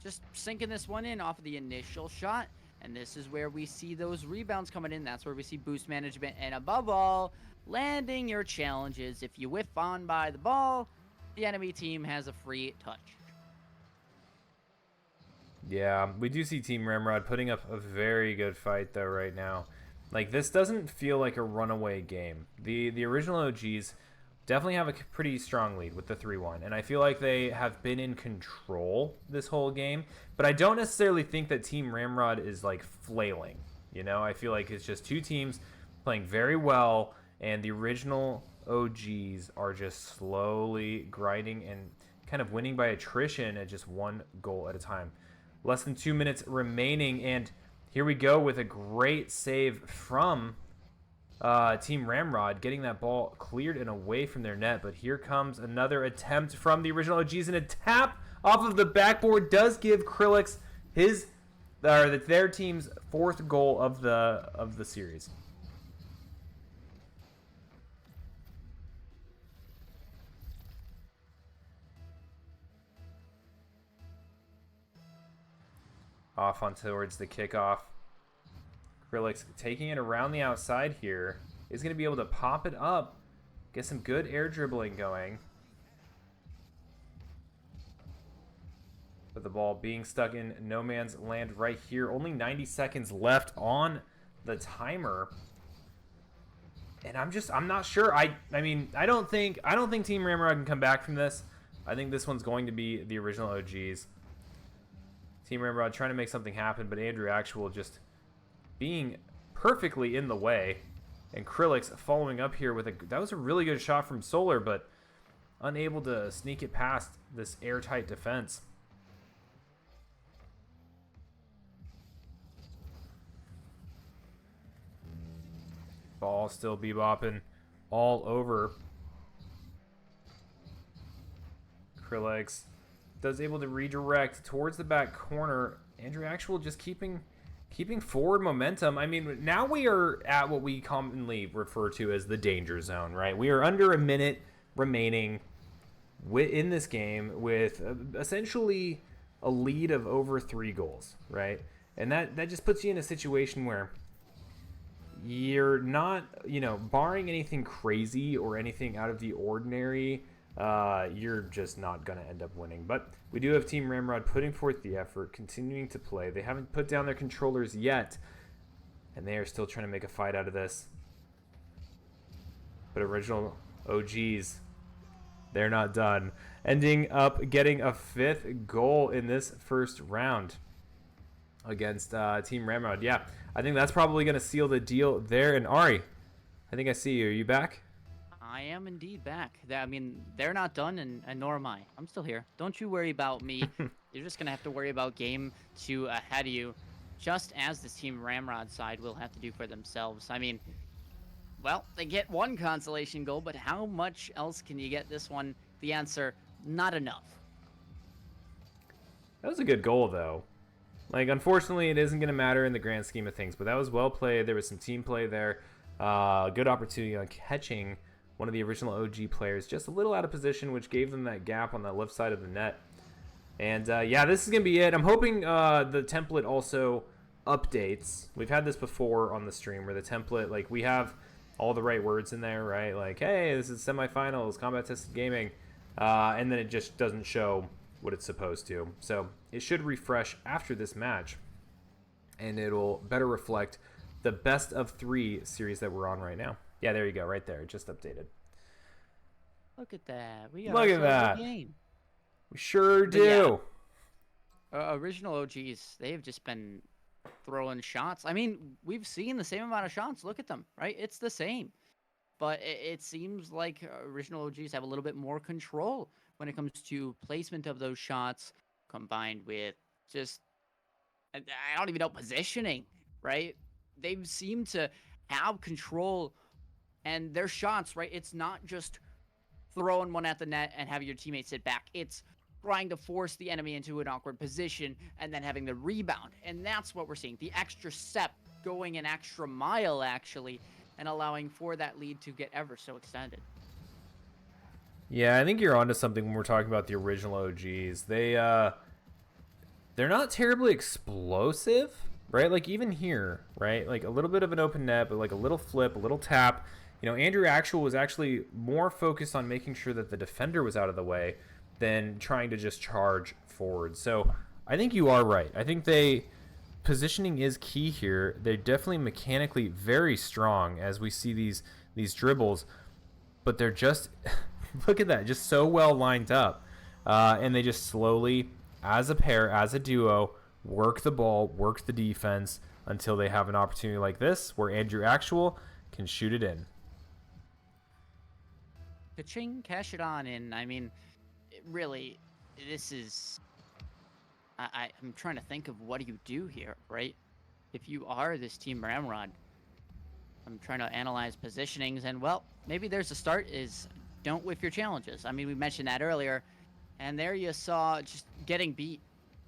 just sinking this one in off of the initial shot. And this is where we see those rebounds coming in. That's where we see boost management. And above all, landing your challenges. If you whiff on by the ball, the enemy team has a free touch. Yeah, we do see Team Ramrod putting up a very good fight, though, right now. Like, this doesn't feel like a runaway game. The original OGs definitely have a pretty strong lead with the 3-1, and I feel like they have been in control this whole game, but I don't necessarily think that Team Ramrod is, like, flailing. You know, I feel like it's just two teams playing very well, and the original OGs are just slowly grinding and kind of winning by attrition at just one goal at a time. Less than 2 minutes remaining, and here we go with a great save from Team Ramrod, getting that ball cleared and away from their net. But here comes another attempt from the original OGs, and a tap off of the backboard does give Krillix their team's fourth goal of the series. Off on towards the kickoff. Krillix taking it around the outside here. Is going to be able to pop it up. Get some good air dribbling going. But the ball being stuck in no man's land right here. Only 90 seconds left on the timer. And I'm not sure. I mean, I don't think Team Ramrod can come back from this. I think this one's going to be the original OGs. Team Ramrod trying to make something happen, but Andrew Actual just being perfectly in the way. And Krillix following up here with that was a really good shot from Solar, but unable to sneak it past this airtight defense. Ball still bebopping all over. Krillix does able to redirect towards the back corner. Andrew Actual just keeping forward momentum. I mean, now we are at what we commonly refer to as the danger zone, right? We are under a minute remaining in this game with essentially a lead of over 3 goals, right? And that just puts you in a situation where you're not, barring anything crazy or anything out of the ordinary, you're just not going to end up winning. But we do have Team Ramrod putting forth the effort, continuing to play. They haven't put down their controllers yet, and they are still trying to make a fight out of this. But original OGs, they're not done. Ending up getting a 5th goal in this first round against Team Ramrod. Yeah, I think that's probably going to seal the deal there. And Ari, I think I see you. Are you back? I am indeed back. I mean, they're not done, and nor am I. I'm still here. Don't you worry about me. You're just going to have to worry about game 2 ahead of you, just as this Team Ramrod side will have to do for themselves. I mean, well, they get one consolation goal, but how much else can you get this one? The answer, not enough. That was a good goal, though. Like, unfortunately, it isn't going to matter in the grand scheme of things, but that was well played. There was some team play there. Good opportunity on catching one of the original OG players just a little out of position, which gave them that gap on the left side of the net. And, yeah, this is going to be it. I'm hoping the template also updates. We've had this before on the stream where the template, like, we have all the right words in there, right? Like, hey, this is semifinals, combat tested gaming. And then it just doesn't show what it's supposed to. So it should refresh after this match, and it'll better reflect the best of 3 series that we're on right now. Yeah, there you go, right there. It just updated. Look at that. Look at that. Game. We sure do. Yeah, original OGs, they've just been throwing shots. I mean, we've seen the same amount of shots. Look at them, right? It's the same. But it seems like original OGs have a little bit more control when it comes to placement of those shots, combined with just, I don't even know, positioning, right? They seem to have control, and their shots, right? It's not just throwing one at the net and having your teammates sit back. It's trying to force the enemy into an awkward position and then having the rebound. And that's what we're seeing. The extra step, going an extra mile, actually, and allowing for that lead to get ever so extended. Yeah, I think you're onto something when we're talking about the original OGs. They're not terribly explosive, right? Like even here, right? Like a little bit of an open net, but like a little flip, a little tap. Andrew Actual was actually more focused on making sure that the defender was out of the way than trying to just charge forward. So I think you are right. I think positioning is key here. They're definitely mechanically very strong as we see these dribbles, but they're just look at that, just so well lined up, and they just slowly, as a pair, as a duo, work the ball, work the defense until they have an opportunity like this where Andrew Actual can shoot it in. Ka-ching, cash it on in. I mean, really, this is... I'm trying to think of what do you do here, right? If you are this Team Ramrod, I'm trying to analyze positionings, and, well, maybe there's a start is don't whiff your challenges. I mean, we mentioned that earlier, and there you saw just getting beat,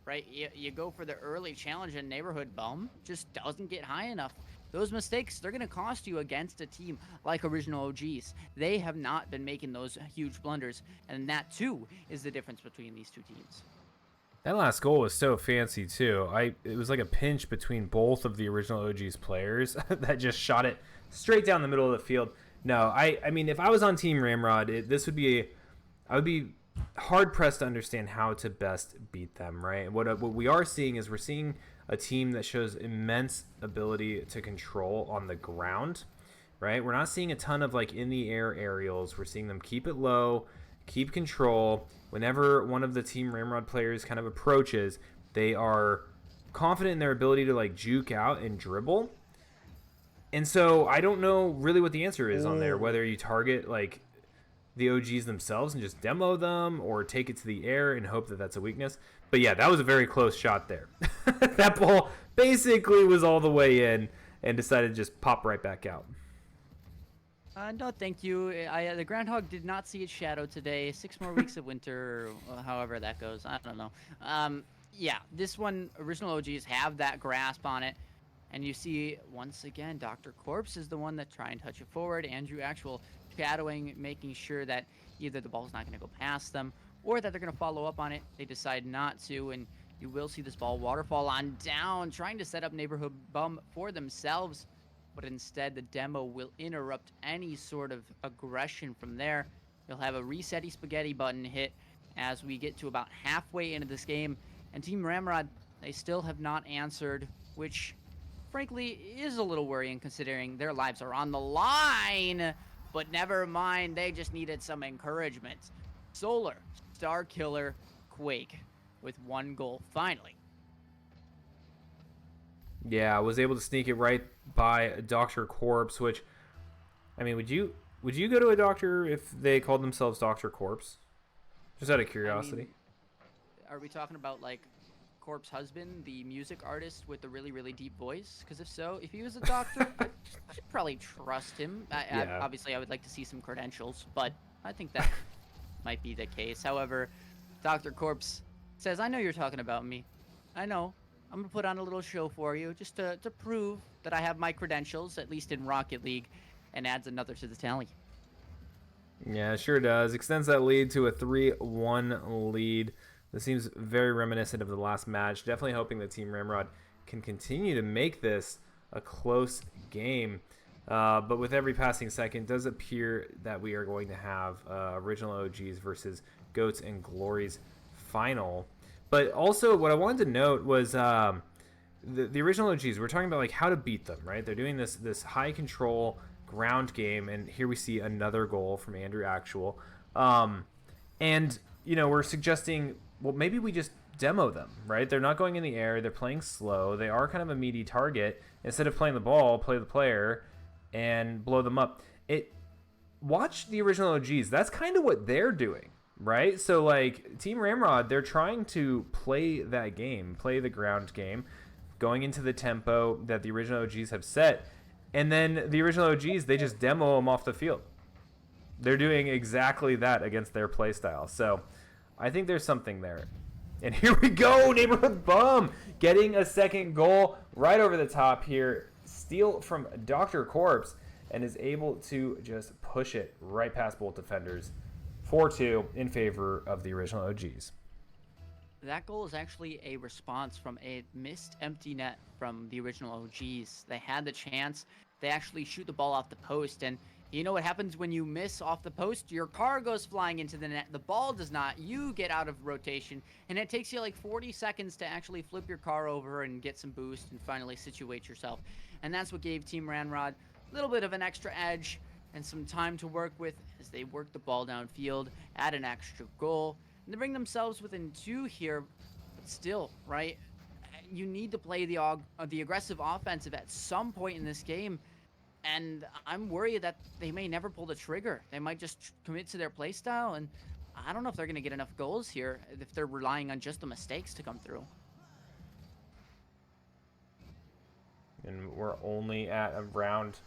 right? You go for the early challenge and neighborhood bum, just doesn't get high enough. Those mistakes, they're going to cost you against a team like Original OGs. They have not been making those huge blunders, and that, too, is the difference between these two teams. That last goal was so fancy, too. It was like a pinch between both of the Original OGs players that just shot it straight down the middle of the field. No, I mean, if I was on Team Ramrod, I would be hard-pressed to understand how to best beat them, right? What we are seeing is we're seeing a team that shows immense ability to control on the ground, right? We're not seeing a ton of, like, in-the-air aerials. We're seeing them keep it low, keep control. Whenever one of the Team Ramrod players kind of approaches, they are confident in their ability to, like, juke out and dribble. And so I don't know really what the answer is on there, whether you target, like, the OGs themselves and just demo them or take it to the air and hope that that's a weakness. But, yeah, that was a very close shot there. That ball basically was all the way in and decided to just pop right back out. No, thank you. The groundhog did not see its shadow today. 6 more weeks of winter, or however that goes. I don't know. Yeah, this one, Original OGs have that grasp on it. And you see, once again, Dr. Corpse is the one that try and touch it forward. Andrew Actual shadowing, making sure that either the ball's not going to go past them or that they're going to follow up on it. They decide not to, and You will see this ball waterfall on down, trying to set up neighborhood bum for themselves, but instead the demo will interrupt any sort of aggression from there. You'll have a resetty spaghetti button hit as we get to about halfway into this game, and Team Ramrod, they still have not answered, which frankly is a little worrying considering their lives are on the line. But never mind, they just needed some encouragement. Solar, Star Killer, Quake with 1 goal finally. Yeah, I was able to sneak it right by Dr. Corpse, which, I mean, would you go to a doctor if they called themselves Dr. Corpse? Just out of curiosity. I mean, are we talking about like Corpse Husband, the music artist with the really, really deep voice? Because if so, if he was a doctor, I should probably trust him. Obviously, I would like to see some credentials, but I think that might be the case. However, Dr. Corpse says, I know you're talking about me. I know. I'm going to put on a little show for you just to prove that I have my credentials, at least in Rocket League, and adds another to the tally. Yeah, it sure does. Extends that lead to a 3-1 lead. This seems very reminiscent of the last match. Definitely hoping that Team Ramrod can continue to make this a close game. But with every passing second, it does appear that we are going to have Original OGs versus Goats and Glories final. But also, what I wanted to note was the Original OGs. We're talking about like how to beat them, right? They're doing this high control ground game, and here we see another goal from Andrew Actual. And you know, we're suggesting, well, maybe we just demo them, right? They're not going in the air. They're playing slow. They are kind of a meaty target. Instead of playing the ball, play the player and blow them up. Watch the Original OGs. That's kind of what they're doing, right? So like Team Ramrod, they're trying to play that game, play the ground game, going into the tempo that the Original OGs have set. And then the Original OGs, they just demo them off the field. They're doing exactly that against their playstyle. So I think there's something there. And here we go, Neighborhood Bum getting a second goal right over the top here. Steal from Dr. Corpse and is able to just push it right past both defenders. 4-2 in favor of the Original OGs. That goal is actually a response from a missed empty net from the Original OGs. They had the chance. They actually shoot the ball off the post, and you know what happens when you miss off the post? Your car goes flying into the net. The ball does not. You get out of rotation, and it takes you like 40 seconds to actually flip your car over and get some boost and finally situate yourself. And that's what gave Team Ramrod a little bit of an extra edge and some time to work with as they work the ball downfield, add an extra goal, and they bring themselves within 2 here. But still, right? You need to play the aggressive offensive at some point in this game. And I'm worried that they may never pull the trigger. They might just commit to their play style, and I don't know if they're going to get enough goals here if they're relying on just the mistakes to come through. And we're only at around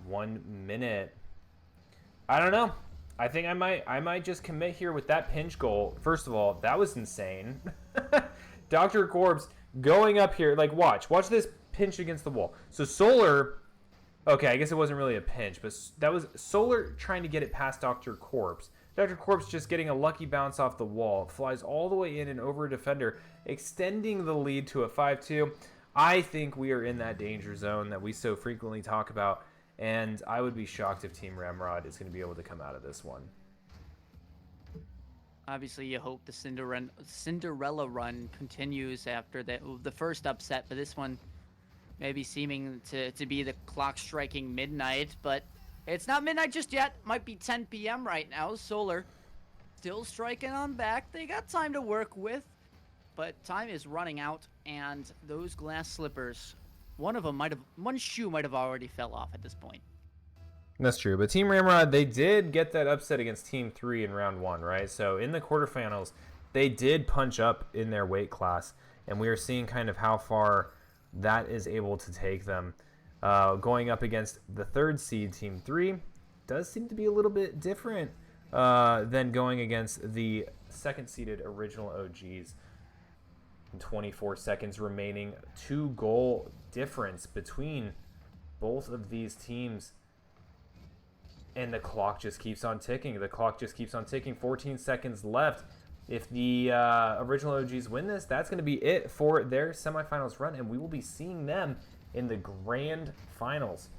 1 minute. I don't know. I think I might just commit here with that pinch goal. First of all, that was insane. Dr. Corpse going up here. Like, watch this pinch against the wall. So Solar... Okay, I guess it wasn't really a pinch, but that was Solar trying to get it past Dr. Corpse. Dr. Corpse just getting a lucky bounce off the wall. Flies all the way in and over a defender, extending the lead to a 5-2. I think we are in that danger zone that we so frequently talk about, and I would be shocked if Team Ramrod is going to be able to come out of this one. Obviously, you hope the Cinderella run continues after the first upset, but this one... maybe seeming to be the clock striking midnight, but it's not midnight just yet. Might be 10 p.m. right now. Solar still striking on back. They got time to work with, but time is running out, and those glass slippers, one shoe might have already fell off at this point. That's true, but Team Ramrod, they did get that upset against Team 3 in round 1, right? So in the quarterfinals, they did punch up in their weight class, and we are seeing kind of how far that is able to take them. Going up against the 3rd seed, Team 3, does seem to be a little bit different than going against the 2nd seeded Original OGs. 24 seconds remaining, 2-goal difference between both of these teams. And the clock just keeps on ticking. 14 seconds left. if the original OGs win this, that's going to be it for their semifinals run, and we will be seeing them in the grand finals.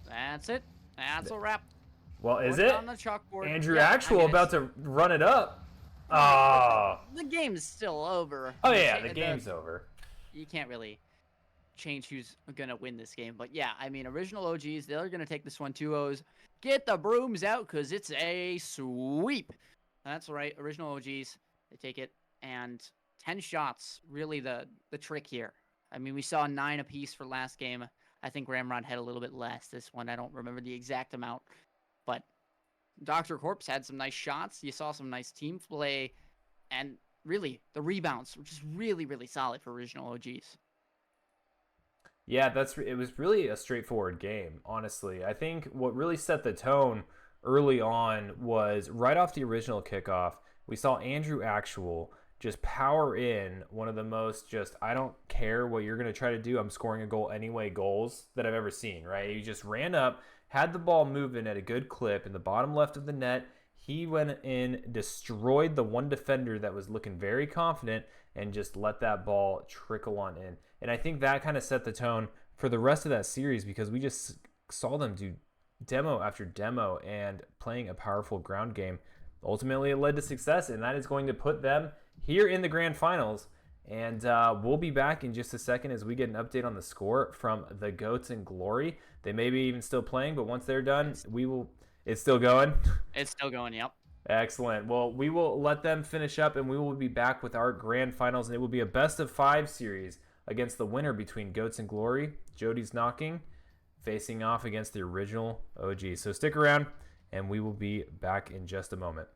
That's it. That's a wrap. Well, is Put it? on the chalkboard. Andrew Yeah, Actual about to run it up. The game's still over. Oh yeah, the game's over. You can't really change who's gonna win this game, but yeah, I mean, original OGs, they're gonna take this one 2-0s. Get the brooms out, cause it's a sweep. That's right, original OGs, they take it, and 10 shots, really the trick here. I mean, we saw 9 apiece for last game. I think Ramrod had a little bit less this one. I don't remember the exact amount, but Dr. Corpse had some nice shots. You saw some nice team play, and really the rebounds, which is really, really solid for original OGs. Yeah, it was really a straightforward game, honestly. I think what really set the tone early on was right off the original kickoff, we saw Andrew Actual just power in one of the most just, I don't care what you're going to try to do, I'm scoring a goal anyway goals that I've ever seen, right? He just ran up, had the ball moving at a good clip in the bottom left of the net. He went in, destroyed the one defender that was looking very confident, and just let that ball trickle on in. And I think that kind of set the tone for the rest of that series, because we just saw them do demo after demo and playing a powerful ground game. Ultimately, it led to success, and that is going to put them here in the grand finals. And we'll be back in just a second as we get an update on the score from the Goats in Glory. They may be even still playing, but once they're done, we will... It's still going? It's still going, yep. Excellent. Well, we will let them finish up, and we will be back with our grand finals, and it will be a best-of-5 series against the winner between Goats and Glory, Jody's Knocking, facing off against the original OG. So stick around, and we will be back in just a moment.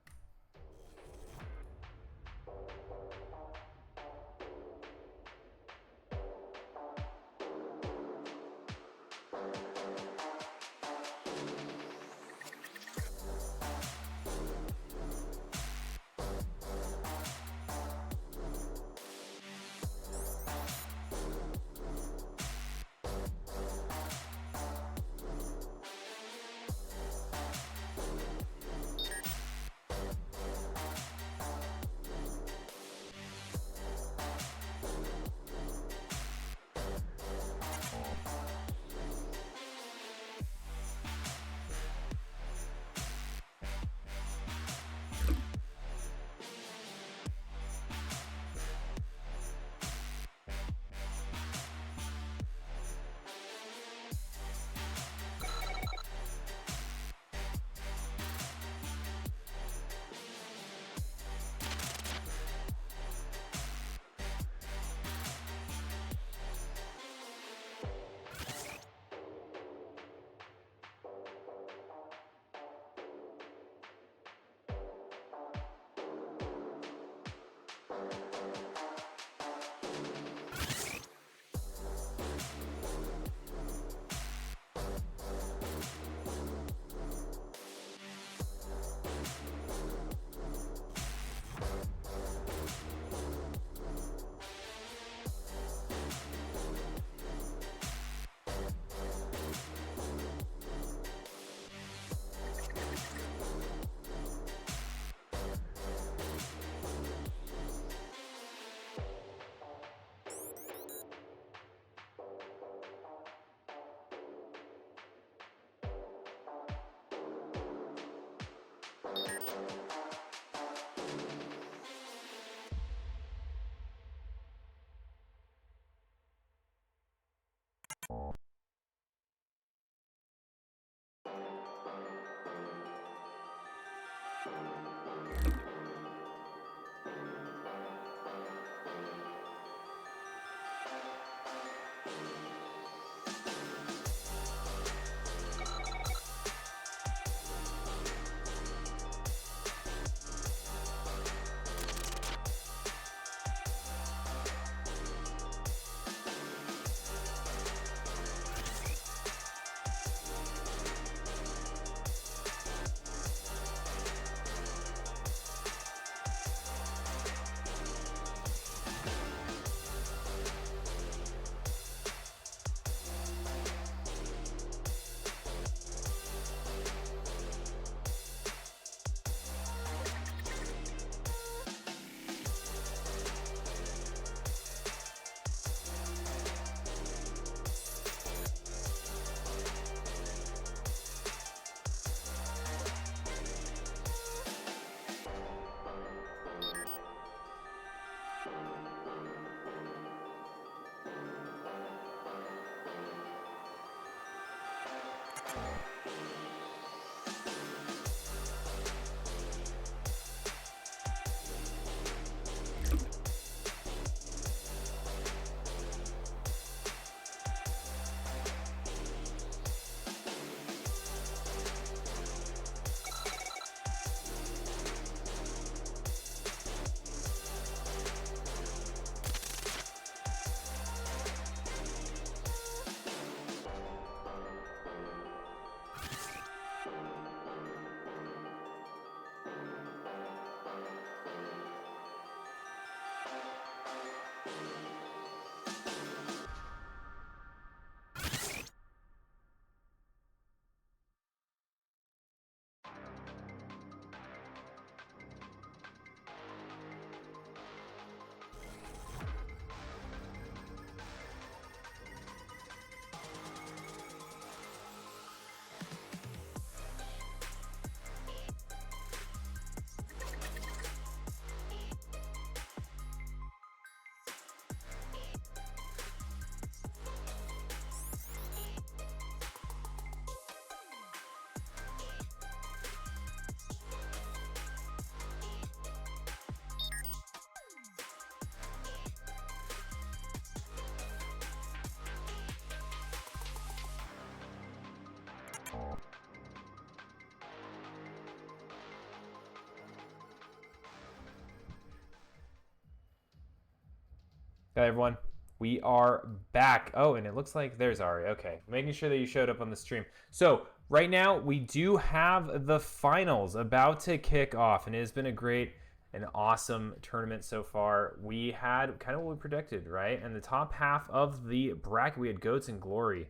Hi, everyone. We are back. Oh, and it looks like there's Ari. Okay. Making sure that you showed up on the stream. So, right now, we do have the finals about to kick off, and it has been a great and awesome tournament so far. We had kind of what we predicted, right? And the top half of the bracket, we had Goats and Glory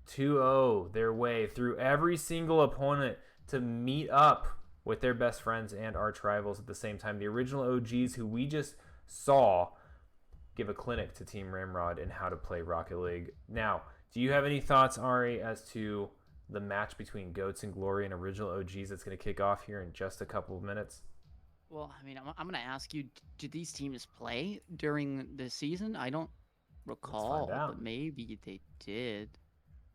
2-0 their way through every single opponent to meet up with their best friends and arch rivals at the same time. The original OGs who we just saw give a clinic to Team Ramrod and how to play Rocket League. Now, do you have any thoughts, Ari, as to the match between Goats and Glory and original OGs that's going to kick off here in just a couple of minutes? Well, I mean, I'm going to ask you, did these teams play during the season? I don't Let's find recall, out. but maybe they did.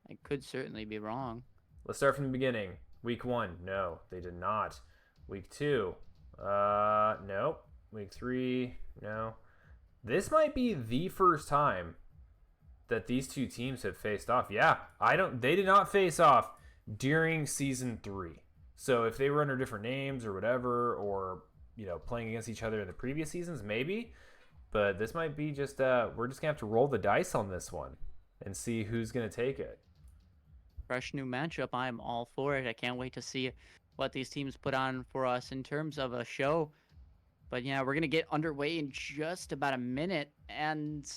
I could certainly be wrong. Let's start from the beginning. Week 1, no, they did not. Week 2, nope. Week 3, no. This might be the first time that these two teams have faced off. Yeah, they did not face off during season 3. So if they were under different names or whatever, or playing against each other in the previous seasons, maybe. But this might be just we're just gonna have to roll the dice on this one and see who's gonna take it. Fresh new matchup. I'm all for it. I can't wait to see what these teams put on for us in terms of a show. But yeah, we're gonna get underway in just about a minute. And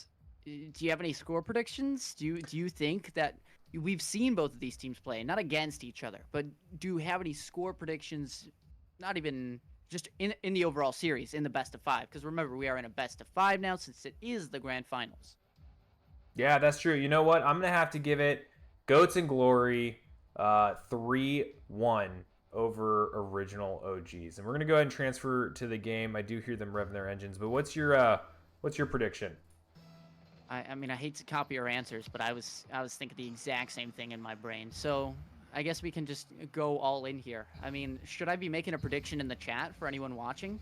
do you have any score predictions? Do you think that we've seen both of these teams play, not against each other, but do you have any score predictions? Not even just in the overall series, in the best of 5. Because remember, we are in a best of 5 now, since it is the grand finals. Yeah, that's true. You know what? I'm gonna have to give it Goats and Glory 3-1 over original OGs. And we're gonna go ahead and transfer to the game. I do hear them revving their engines, but what's your prediction? I mean, I hate to copy your answers, but I was thinking the exact same thing in my brain. So I guess we can just go all in here. I mean, should I be making a prediction in the chat for anyone watching?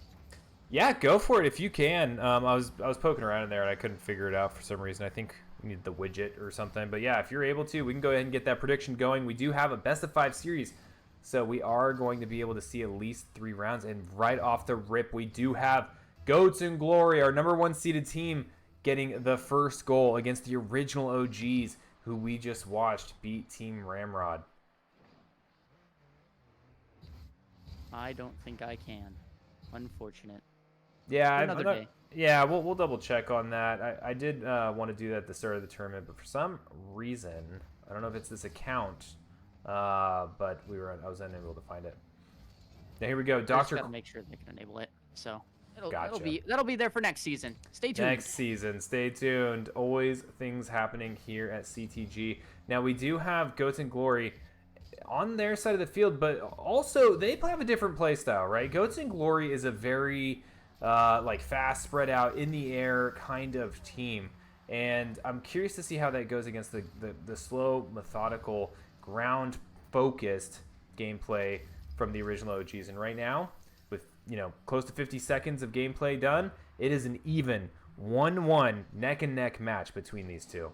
Yeah, go for it if you can. I was poking around in there and I couldn't figure it out for some reason. I think we need the widget or something. But yeah, if you're able to, we can go ahead and get that prediction going. We do have a best of 5 series, so we are going to be able to see at least 3 rounds. And right off the rip, we do have Goats and Glory, our number 1 seeded team, getting the first goal against the original OGs, who we just watched beat Team Ramrod. I don't think I can. Unfortunate. Yeah, Another day. Yeah, we'll double check on that. I did want to do that at the start of the tournament, but for some reason, I don't know if it's this account, but I was unable to find it. Now here we go, Doctor. Gotta make sure they can enable it. So that'll be there for next season. Stay tuned. Next season, stay tuned. Always things happening here at CTG. Now we do have Goats and Glory on their side of the field, but also they have a different play style, right? Goats and Glory is a very fast, spread out, in the air kind of team, and I'm curious to see how that goes against the slow, methodical, ground focused gameplay from the original OGs. And right now, with close to 50 seconds of gameplay done, it is an even 1-1 neck and neck match between these two.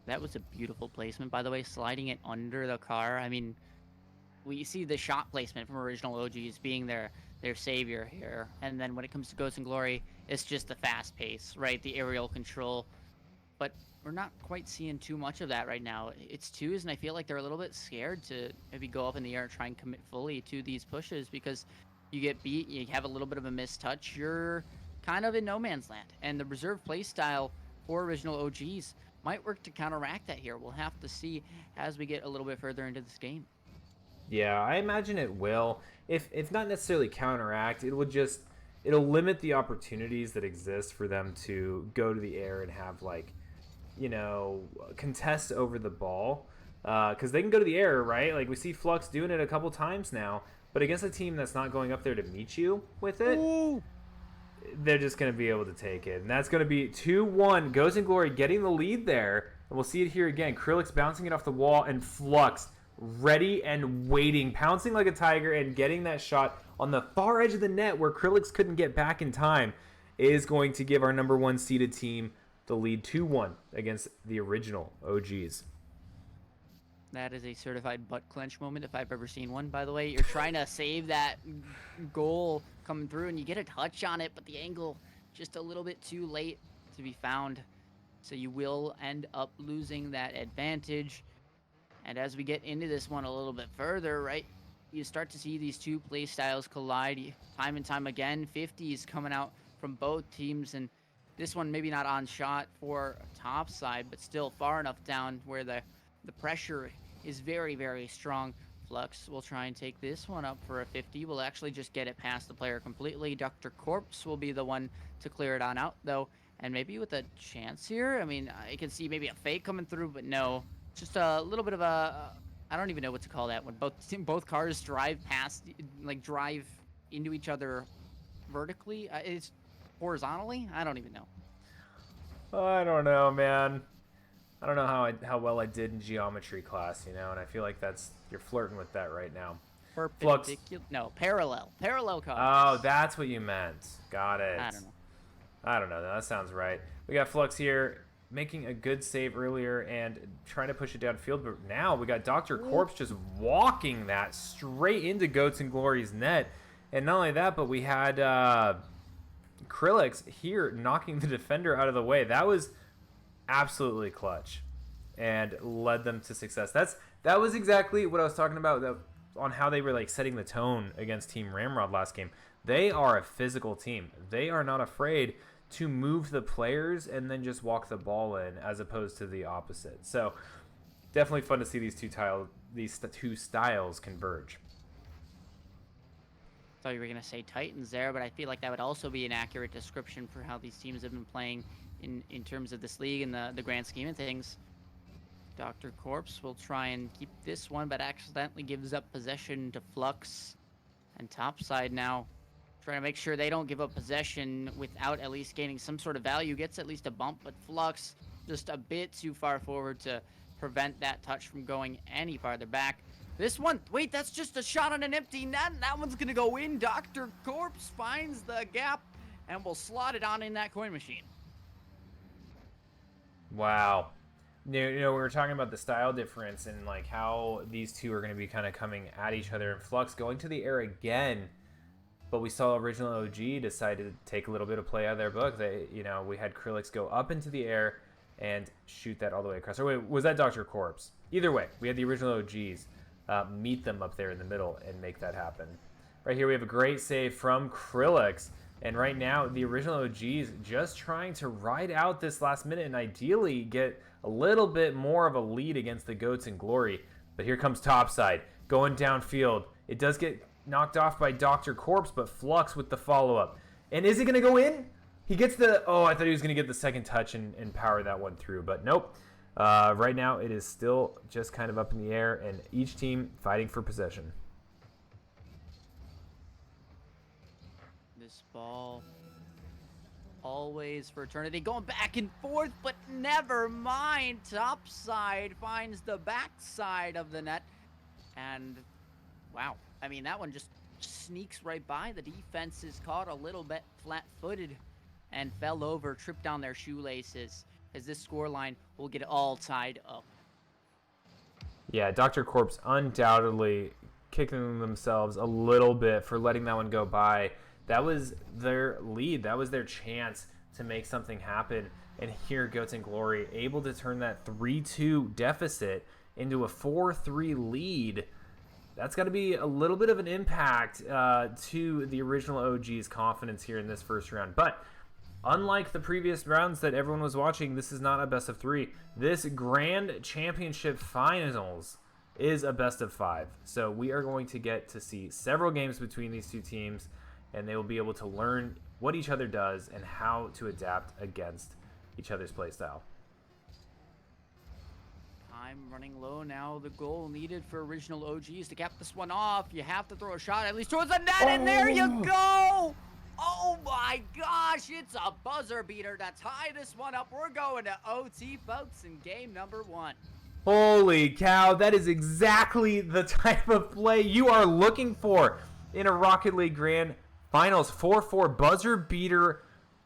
That was a beautiful placement, by the way, sliding it under the car. I mean, we see the shot placement from original OGs being their savior here. And then when it comes to Ghosts and Glory, it's just the fast pace, right? The aerial control. But we're not quite seeing too much of that right now. It's twos, and I feel like they're a little bit scared to maybe go up in the air and try and commit fully to these pushes, because you get beat, you have a little bit of a missed touch, you're kind of in no man's land. And the reserve play style for original OGs might work to counteract that here. We'll have to see as we get a little bit further into this game. Yeah, I imagine it will. If not necessarily counteract, it'll limit the opportunities that exist for them to go to the air and have contest over the ball. Because they can go to the air, right? Like we see Flux doing it a couple times now, but against a team that's not going up there to meet you with it, ooh, they're just going to be able to take it. And that's going to be 2-1. Ghosts and Glory getting the lead there. And we'll see it here again. Krillix bouncing it off the wall, and Flux ready and waiting, pouncing like a tiger and getting that shot on the far edge of the net where Krillix couldn't get back in time, is going to give our number 1 seeded team the lead 2-1 against the original OGs. That is a certified butt clench moment if I've ever seen one, by the way. You're trying to save that goal coming through, and you get a touch on it, but the angle just a little bit too late. to be found. So you will end up losing that advantage. And as we get into this one a little bit further, right, you start to see these two play styles collide time and time again. 50s coming out from both teams, and this one maybe not on shot for top side, but still far enough down where the pressure is very, very strong. Flux will try and take this one up for a 50. Will actually just get it past the player completely. Dr. Corpse will be the one to clear it on out, though. And maybe with a chance here. I mean, I can see maybe a fake coming through, but no. Just a little bit of a... I don't even know what to call that when both cars drive past, like drive into each other vertically. It's horizontally? I don't even know. I don't know, man. I don't know how well I did in geometry class, you know, and I feel like you're flirting with that right now. Perpendicular? No, parallel. Parallel cars. Oh, that's what you meant. Got it. I don't know. That sounds right. We got Flux here making a good save earlier and trying to push it downfield, but now we got Dr. Corpse just walking that straight into Goats and Glory's net. And not only that, but we had Krillix here knocking the defender out of the way. That was absolutely clutch and led them to success. That was exactly what I was talking about on how they were like setting the tone against Team Ramrod last game. They are a physical team. They are not afraid to move the players and then just walk the ball in, as opposed to the opposite. So definitely fun to see these two styles converge. Thought you were going to say Titans there, but I feel like that would also be an accurate description for how these teams have been playing in terms of this league and the grand scheme of things. Dr. Corpse will try and keep this one, but accidentally gives up possession to Flux. And topside now trying to make sure they don't give up possession without at least gaining some sort of value. Gets at least a bump, but Flux just a bit too far forward to prevent that touch from going any farther back. This one, wait, that's just a shot on an empty net. That one's going to go in. Dr. Corpse finds the gap and will slot it on in that coin machine. Wow. You know, we were talking about the style difference and like how these two are going to be kind of coming at each other. And Flux going to the air again. But we saw Original OG decide to take a little bit of play out of their book. We had Krillix go up into the air and shoot that all the way across. Or wait, was that Dr. Corpse? Either way, we had the Original OGs meet them up there in the middle and make that happen. Right here, we have a great save from Krillix. And right now, the Original OGs just trying to ride out this last minute and ideally get a little bit more of a lead against the Goats in Glory. But here comes Topside, going downfield. It does get knocked off by Dr. Corpse, but Flux with the follow-up. And is it going to go in? He gets the... Oh, I thought he was going to get the second touch and power that one through, but nope. Right now, it is still just kind of up in the air, and each team fighting for possession. This ball always for eternity, going back and forth, but never mind. Topside finds the backside of the net, and wow. I mean, that one just sneaks right by. The defense is caught a little bit flat-footed and fell over, tripped down their shoelaces, as this scoreline will get all tied up. Yeah, Dr. Corpse undoubtedly kicking themselves a little bit for letting that one go by. That was their lead. That was their chance to make something happen. And here, Goats and Glory able to turn that 3-2 deficit into a 4-3 lead. That's got to be a little bit of an impact to the Original OG's confidence here in this first round. But unlike the previous rounds that everyone was watching, this is not a best of 3. This Grand Championship Finals is a best of 5. So we are going to get to see several games between these two teams, and they will be able to learn what each other does and how to adapt against each other's play style. Time running low now. The goal needed for Original OGs to cap this one off. You have to throw a shot at least towards the net, and there you go! Oh my gosh, it's a buzzer beater to tie this one up. We're going to OT, folks, in game number 1. Holy cow, that is exactly the type of play you are looking for in a Rocket League Grand Finals. 4-4 buzzer beater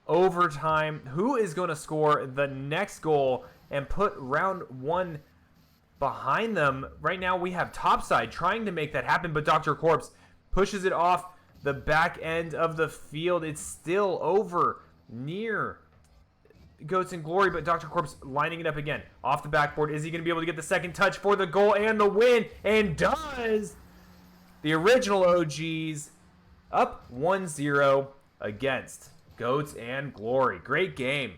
overtime. Who is going to score the next goal and put round 1 behind them? Right now we have Topside trying to make that happen, but Dr. Corpse pushes it off the back end of the field. It's still over near Goats and Glory, but Dr. Corpse lining it up again. Off the backboard. Is he going to be able to get the second touch for the goal and the win? And does! The original OGs up 1-0 against Goats and Glory. Great game.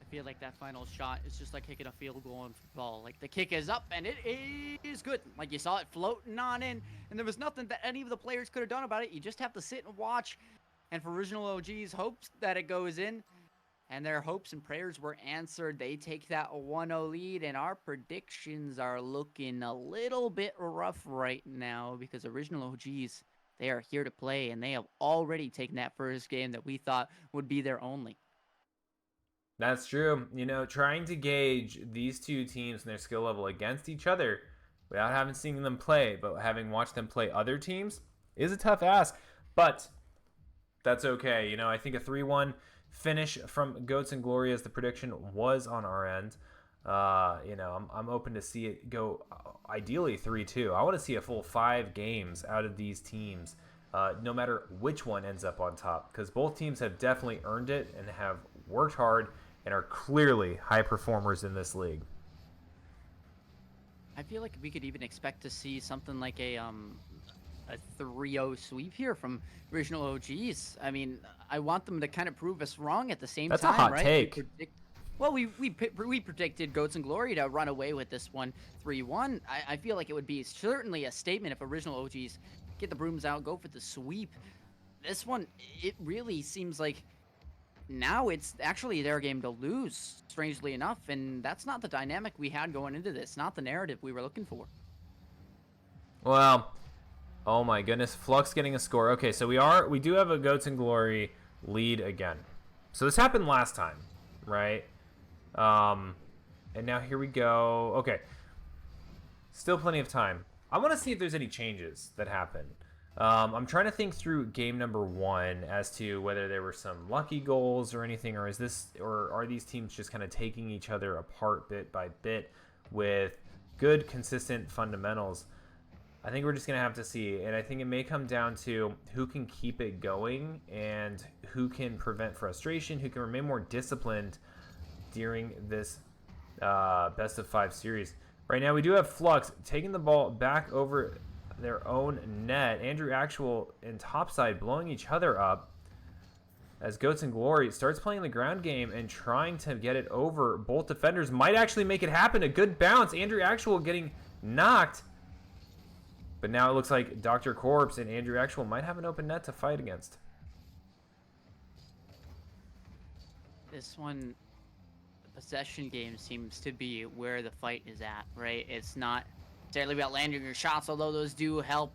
I feel like that final shot is just like kicking a field goal in football. Like, the kick is up, and it is good. Like, you saw it floating on in, and there was nothing that any of the players could have done about it. You just have to sit and watch. And for original OGs, hopes that it goes in. And their hopes and prayers were answered. They take that 1-0 lead, and our predictions are looking a little bit rough right now because original OGs, they are here to play, and they have already taken that first game that we thought would be their only. That's true. You know, trying to gauge these two teams and their skill level against each other without having seen them play, but having watched them play other teams is a tough ask. But that's okay. You know, I think a 3-1 finish from Goats and Glory, as the prediction was on our end. You know, I'm open to see it go ideally 3-2. I want to see a full 5 games out of these teams, no matter which one ends up on top, because both teams have definitely earned it and have worked hard and are clearly high performers in this league. I feel like we could even expect to see something like a 3-0 sweep here from original OGs. I mean, I want them to kind of prove us wrong at the same That's time, a hot right? take. We predicted Goats and Glory to run away with this one 3-1. I feel like it would be certainly a statement if original OGs get the brooms out, go for the sweep. This one, it really seems like now it's actually their game to lose, strangely enough, and that's not the dynamic we had going into this, not the narrative we were looking for. Well, oh my goodness, Flux getting a score. Okay, so we do have a Goats and Glory lead again. So this happened last time, right? And now here we go. Okay, still plenty of time. I want to see if there's any changes that happen. I'm trying to think through game number 1 as to whether there were some lucky goals or anything, or are these teams just kind of taking each other apart bit by bit with good, consistent fundamentals. I think we're just going to have to see, and I think it may come down to who can keep it going and who can prevent frustration, who can remain more disciplined during this best of 5 series. Right now we do have Flux taking the ball back over their own net. Andrew Actual and Topside blowing each other up as Goats and Glory starts playing the ground game and trying to get it over. Both defenders might actually make it happen. A good bounce. Andrew Actual getting knocked. But now it looks like Dr. Corpse and Andrew Actual might have an open net to fight against. This one, the possession game seems to be where the fight is at, right? It's not necessarily about landing your shots, although those do help.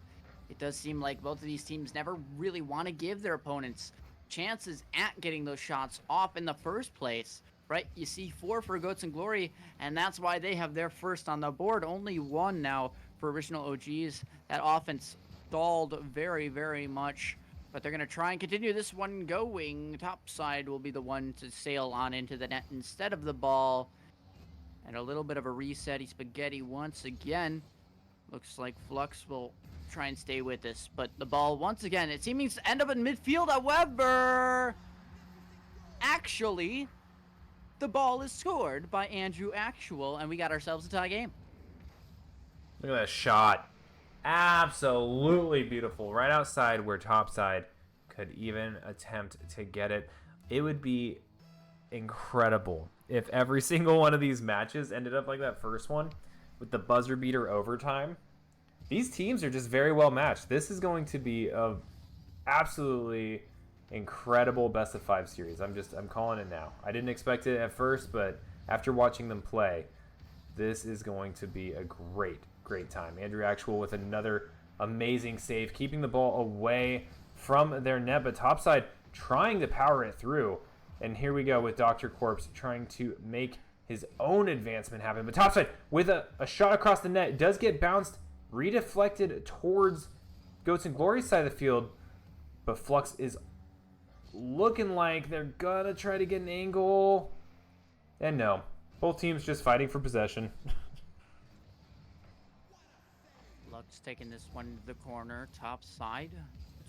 It does seem like both of these teams never really want to give their opponents chances at getting those shots off in the first place, right? You see 4 for Goats and Glory, and that's why they have their first on the board. Only 1 now for original OGs. That offense stalled very, very much, but they're going to try and continue this one going. Topside will be the one to sail on into the net instead of the ball. And a little bit of a reset. Spaghetti once again. Looks like Flux will try and stay with this, but the ball once again, it seems to end up in midfield. However, actually, the ball is scored by Andrew Actual, and we got ourselves a tie game. Look at that shot. Absolutely beautiful. Right outside where Topside could even attempt to get it. It would be incredible if every single one of these matches ended up like that first one with the buzzer beater overtime. These teams are just very well matched. This is going to be a absolutely incredible best of 5 series. I'm calling it now. I didn't expect it at first, but after watching them play, this is going to be a great time. Andrew Actual with another amazing save, keeping the ball away from their net, but Topside trying to power it through. And here we go with Dr. Corpse trying to make his own advancement happen. But Topside with a shot across the net does get bounced, redeflected towards Goats and Glory's side of the field. But Flux is looking like they're gonna try to get an angle. And no, both teams just fighting for possession. Flux taking this one to the corner, Topside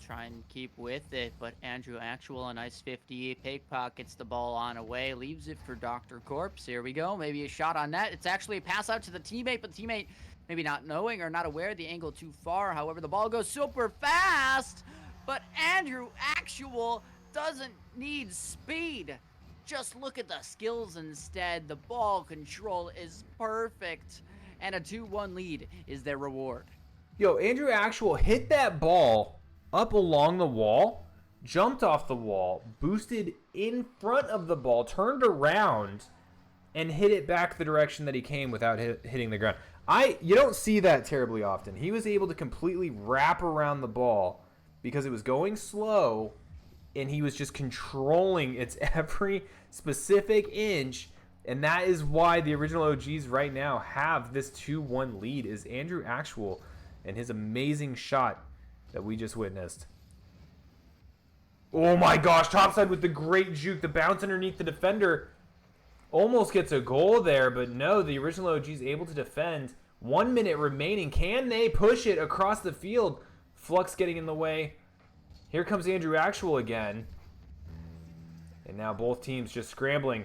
try and keep with it, but Andrew Actual, a nice 50, pickpockets the ball on away, leaves it for Dr. Corpse. Here we go, maybe a shot on net. It's actually a pass out to the teammate, but the teammate maybe not knowing or not aware of the angle too far. However, the ball goes super fast, but Andrew Actual doesn't need speed. Just look at the skills instead. The ball control is perfect, and a 2-1 lead is their reward. Yo, Andrew Actual hit that ball up along the wall, jumped off the wall, boosted in front of the ball, turned around, and hit it back the direction that he came without hitting the ground. You don't see that terribly often. He was able to completely wrap around the ball because it was going slow, and he was just controlling its every specific inch. And that is why the original OGs right now have this 2-1 lead, is Andrew Actual and his amazing shot that we just witnessed. Oh my gosh, topside with the great juke. The bounce underneath the defender almost gets a goal there, but no, the original OGs able to defend. 1 minute remaining. Can they push it across the field? Flux getting in the way. Here comes Andrew Actual again. And now both teams just scrambling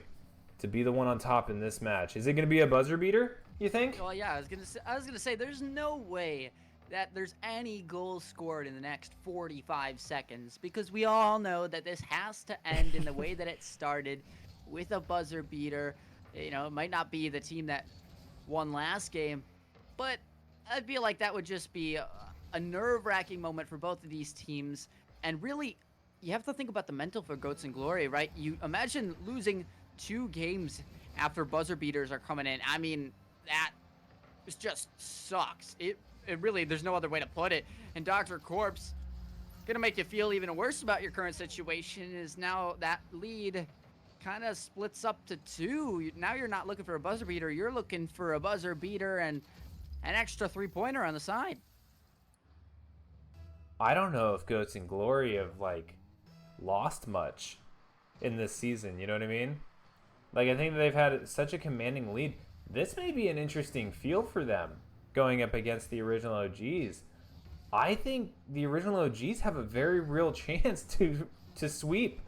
to be the one on top in this match. Is it going to be a buzzer beater, you think? Well, yeah, I was gonna say there's no way that there's any goals scored in the next 45 seconds, because we all know that this has to end in the way that it started, with a buzzer beater. You know, it might not be the team that won last game, but I feel like that would just be a nerve-wracking moment for both of these teams. And really, you have to think about the mental for Goats and Glory, right? You imagine losing 2 games after buzzer beaters are coming in. I mean, that just sucks. It really, there's no other way to put it. And Dr. Corpse, gonna make you feel even worse about your current situation, is now that lead kind of splits up to 2. Now you're not looking for a buzzer beater, you're looking for a buzzer beater and an extra 3-pointer on the side. I don't know if Goats and Glory have, like, lost much in this season, you know what I mean? Like, I think they've had such a commanding lead. This may be an interesting field for them going up against the original OGs. I think the original OGs have a very real chance to sweep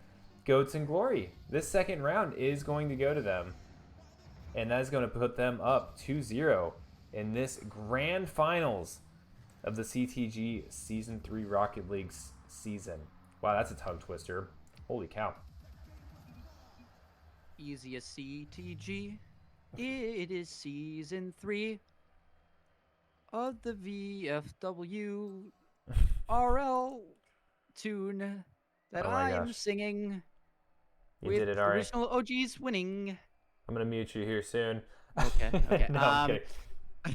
Goats and Glory. This second round is going to go to them, and that is going to put them up 2-0 in this grand finals of the CTG Season 3 Rocket League season. Wow, that's a tongue twister. Holy cow. Easiest CTG. It is Season 3 of the VFW RL tune that I am singing. You did it, Ari. Original OGs winning. I'm gonna mute you here soon. Okay. No, I'm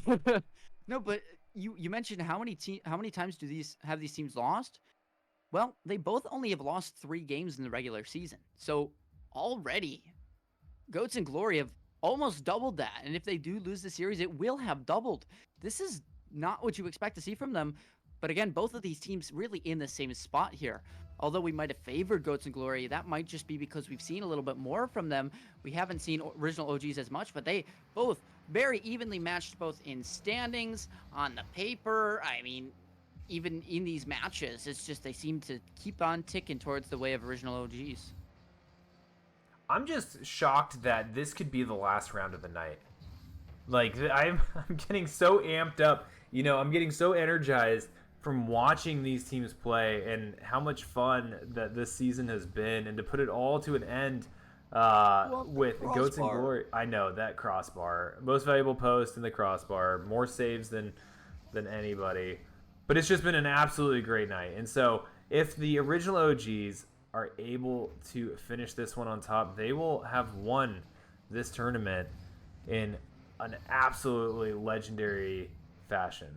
kidding. No, but you mentioned how many times do these teams lost? Well, they both only have lost 3 games in the regular season. So already, Goats and Glory have almost doubled that. And if they do lose the series, it will have doubled. This is not what you expect to see from them. But again, both of these teams really in the same spot here. Although we might have favored Goats and Glory, that might just be because we've seen a little bit more from them. We haven't seen original OGs as much, but they both very evenly matched, both in standings, on the paper. I mean, even in these matches, it's just they seem to keep on ticking towards the way of original OGs. I'm just shocked that this could be the last round of the night. Like, I'm getting so amped up. You know, I'm getting so energized from watching these teams play and how much fun that this season has been. And to put it all to an end with Goats and Glory. I know, that crossbar. Most valuable post in the crossbar. More saves than anybody. But it's just been an absolutely great night. And so if the original OGs are able to finish this one on top, they will have won this tournament in an absolutely legendary fashion.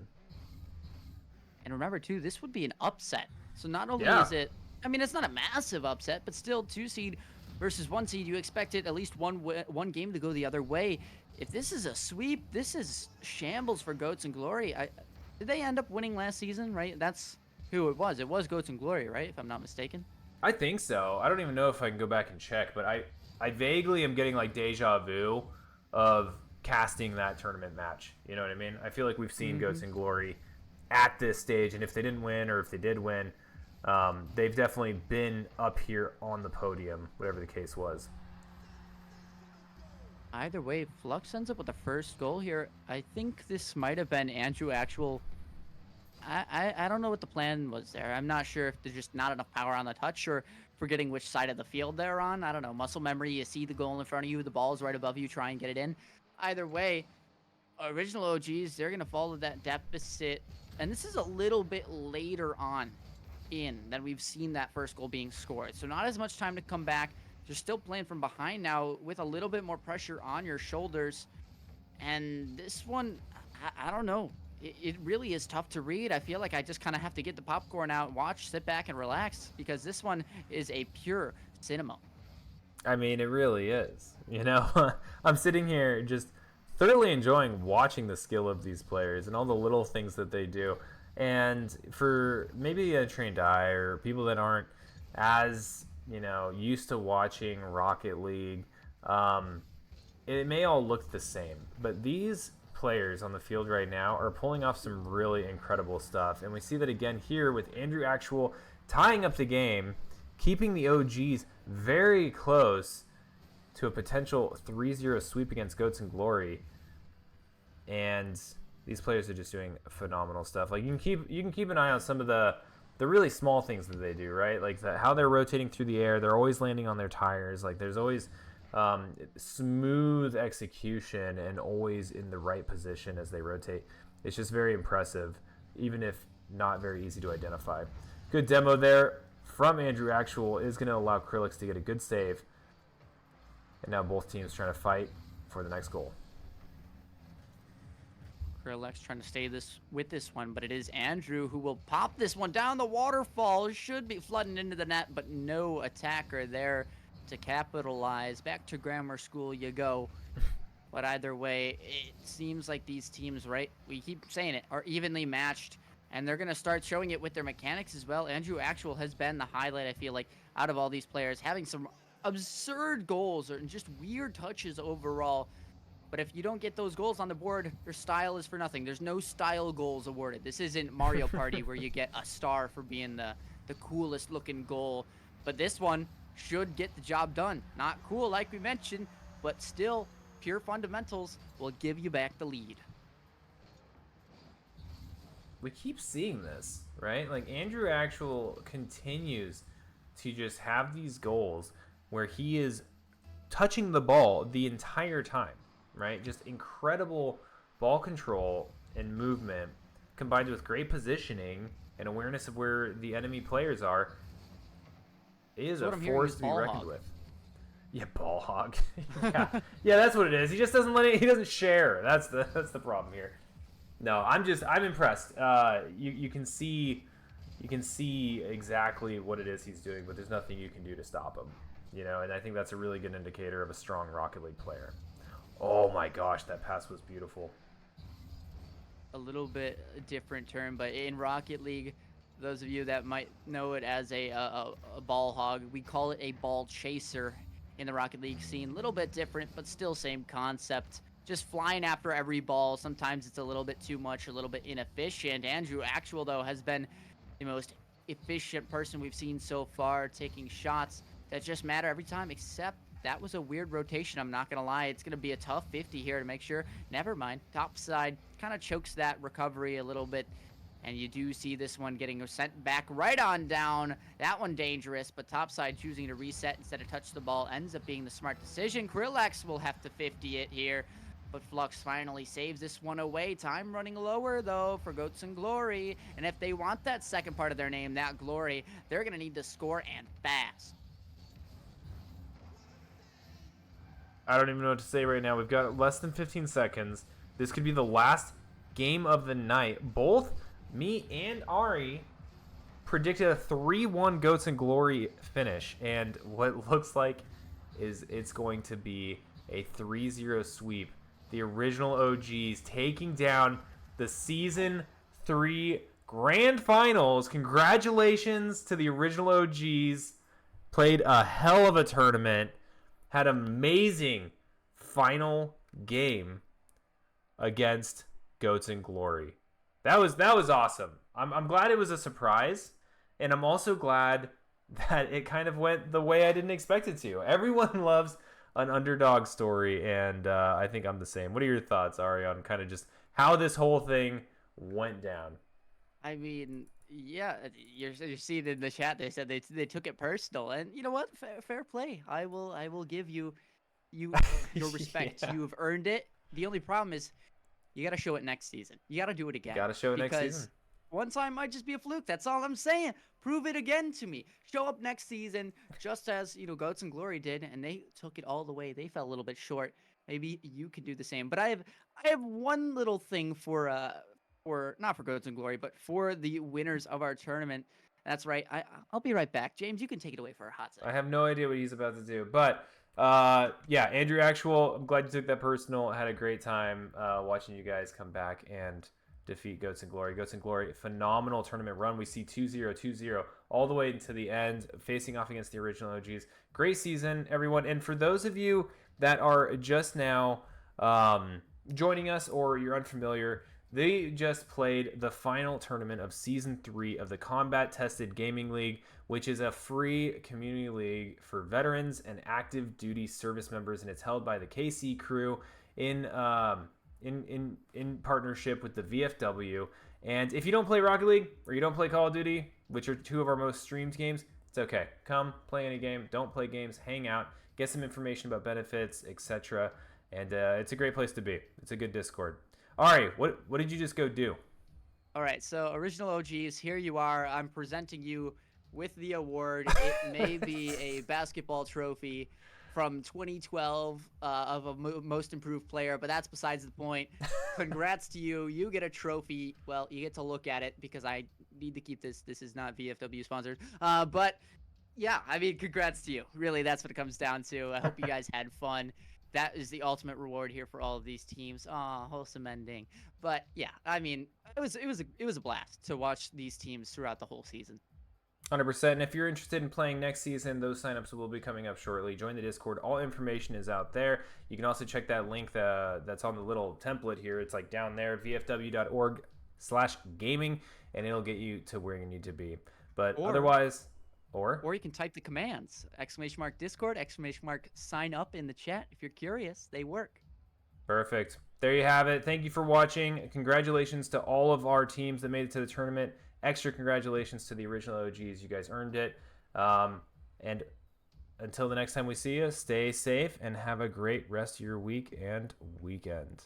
And remember, too, this would be an upset. So not only is it, I mean, it's not a massive upset, but still 2 seed versus 1 seed. You expect it at least one game to go the other way. If this is a sweep, this is shambles for Goats and Glory. Did they end up winning last season, right? That's who it was. It was Goats and Glory, right, if I'm not mistaken? I think so. I don't even know if I can go back and check, but I vaguely am getting like deja vu of casting that tournament match. You know what I mean? I feel like we've seen Goats and Glory at this stage, and if they didn't win or if they did win, they've definitely been up here on the podium, whatever the case was. Either way, Flux ends up with the first goal here. I think this might have been Andrew actual. I don't know what the plan was there. I'm not sure if there's just not enough power on the touch or forgetting which side of the field they're on. I don't know. Muscle memory, you see the goal in front of you, the ball is right above you, try and get it in. Either way, original OGs, they're going to follow that deficit. And this is a little bit later on in than we've seen that first goal being scored. So not as much time to come back. You're still playing from behind now with a little bit more pressure on your shoulders. And this one, I don't know. It really is tough to read. I feel like I just kind of have to get the popcorn out, watch, sit back, and relax because this one is a pure cinema. I mean, it really is. I'm sitting here just thoroughly enjoying watching the skill of these players and all the little things that they do. And for maybe a trained eye or people that aren't as, used to watching Rocket League, it may all look the same. But these players on the field right now are pulling off some really incredible stuff. And we see that again here with Andrew Actual tying up the game, keeping the OGs very close to a potential 3-0 sweep against Goats and Glory. And these players are just doing phenomenal stuff. Like you can keep an eye on some of the really small things that they do, right? Like how they're rotating through the air. They're always landing on their tires. Like there's always smooth execution and always in the right position as they rotate. It's just very impressive, even if not very easy to identify. Good demo there from Andrew Actual is going to allow Krillix to get a good save. And now both teams trying to fight for the next goal. Krillix trying to stay with this one, but it is Andrew who will pop this one down the waterfall. Should be flooding into the net, but no attacker there to capitalize. Back to grammar school you go. But either way, it seems like these teams, right, we keep saying it, are evenly matched, and they're going to start showing it with their mechanics as well. Andrew Actual has been the highlight, I feel like, out of all these players, having some absurd goals and just weird touches overall. But if you don't get those goals on the board, your style is for nothing. There's no style goals awarded. This isn't Mario Party where you get a star for being the coolest looking goal. But this one should get the job done. Not cool like we mentioned, but still pure fundamentals will give you back the lead. We keep seeing this, right? Like Andrew Actual continues to just have these goals where he is touching the ball the entire time, right? Just incredible ball control and movement combined with great positioning and awareness of where the enemy players are. It is a force to be reckoned with. Yeah, ball hog. yeah, that's what it is. He just doesn't he doesn't share. That's the problem here. No, I'm impressed. You can see exactly what it is he's doing, but there's nothing you can do to stop him. And I think that's a really good indicator of a strong Rocket League player. Oh my gosh, that pass was beautiful. A little bit different term, but in Rocket League, those of you that might know it as a ball hog, we call it a ball chaser in the Rocket League scene. A little bit different, but still same concept. Just flying after every ball. Sometimes it's a little bit too much, a little bit inefficient. Andrew Actual, though, has been the most efficient person we've seen so far, taking shots that just matter every time, except that was a weird rotation. I'm not going to lie. It's going to be a tough 50 here to make sure. Never mind. Top side kind of chokes that recovery a little bit. And you do see this one getting sent back right on down. That one dangerous, but topside choosing to reset instead of touch the ball ends up being the smart decision. Krillix will have to 50 it here, but Flux finally saves this one away. Time running lower, though, for Goats and Glory. And if they want that second part of their name, that glory, they're going to need to score and fast. I don't even know what to say right now. We've got less than 15 seconds. This could be the last game of the night. Both me and Ari predicted a 3-1 Goats and Glory finish, and what looks like is it's going to be a 3-0 sweep. The original OGs taking down the Season 3 Grand Finals. Congratulations to the original OGs. Played a hell of a tournament. Had an amazing final game against Goats and Glory. That was awesome. I'm glad it was a surprise, And I'm also glad that it kind of went the way I didn't expect it to. Everyone loves an underdog story, and I think I'm the same. What are your thoughts, Ari, on kind of just how this whole thing went down? I mean, yeah, you're seeing in the chat. They said they took it personal, and you know what? Fair play. I will give you your respect. Yeah. You've earned it. The only problem is you got to show it next season. You got to do it You again got to show it next season. because one time might just be a fluke. That's all I'm saying. Prove it again to me. Show up next season, just as Goats and Glory did, and they took it all the way. They fell a little bit short. Maybe you can do the same. But I have one little thing for not for Goats and Glory, but for the winners of our tournament. That's right. I'll be right back. James, you can take it away for a hot I second. have no idea what he's about to do, but yeah, Andrew Actual, I'm glad you took that personal. I had a great time watching you guys come back and defeat Goats and Glory. Goats and Glory, phenomenal tournament run. We see 2-0, 2-0 all the way to the end, facing off against the original OGs. Great season, everyone. And for those of you that are just now joining us or you're unfamiliar, they just played the final tournament of Season 3 of the Combat Tested Gaming League, which is a free community league for veterans and active duty service members, and it's held by the KC crew in partnership with the VFW. And if you don't play Rocket League or you don't play Call of Duty, which are two of our most streamed games, it's okay. Come play any game. Don't play games. Hang out. Get some information about benefits, etc. And it's a great place to be. It's a good Discord. All right, what did you just go do? All right, so original OGs, here you are. I'm presenting you with the award. It may be a basketball trophy from 2012 of a most improved player, but that's besides the point. Congrats to you. You get a trophy. Well, you get to look at it because I need to keep this. This is not VFW sponsored. But yeah, I mean, congrats to you. Really, that's what it comes down to. I hope you guys had fun. That is the ultimate reward here for all of these teams. Wholesome ending. But yeah, I mean, it was a blast to watch these teams throughout the whole season. 100%. And if you're interested in playing next season, those signups will be coming up shortly. Join the Discord. All information is out there. You can also check that link that's on the little template here. It's like down there, vfw.org/gaming, and it'll get you to where you need to be. But otherwise, Or you can type the commands, !Discord, !sign up in the chat if you're curious. They work. Perfect. There you have it. Thank you for watching. Congratulations to all of our teams that made it to the tournament. Extra congratulations to the original OGs. You guys earned it. And until the next time we see you, stay safe and have a great rest of your week and weekend.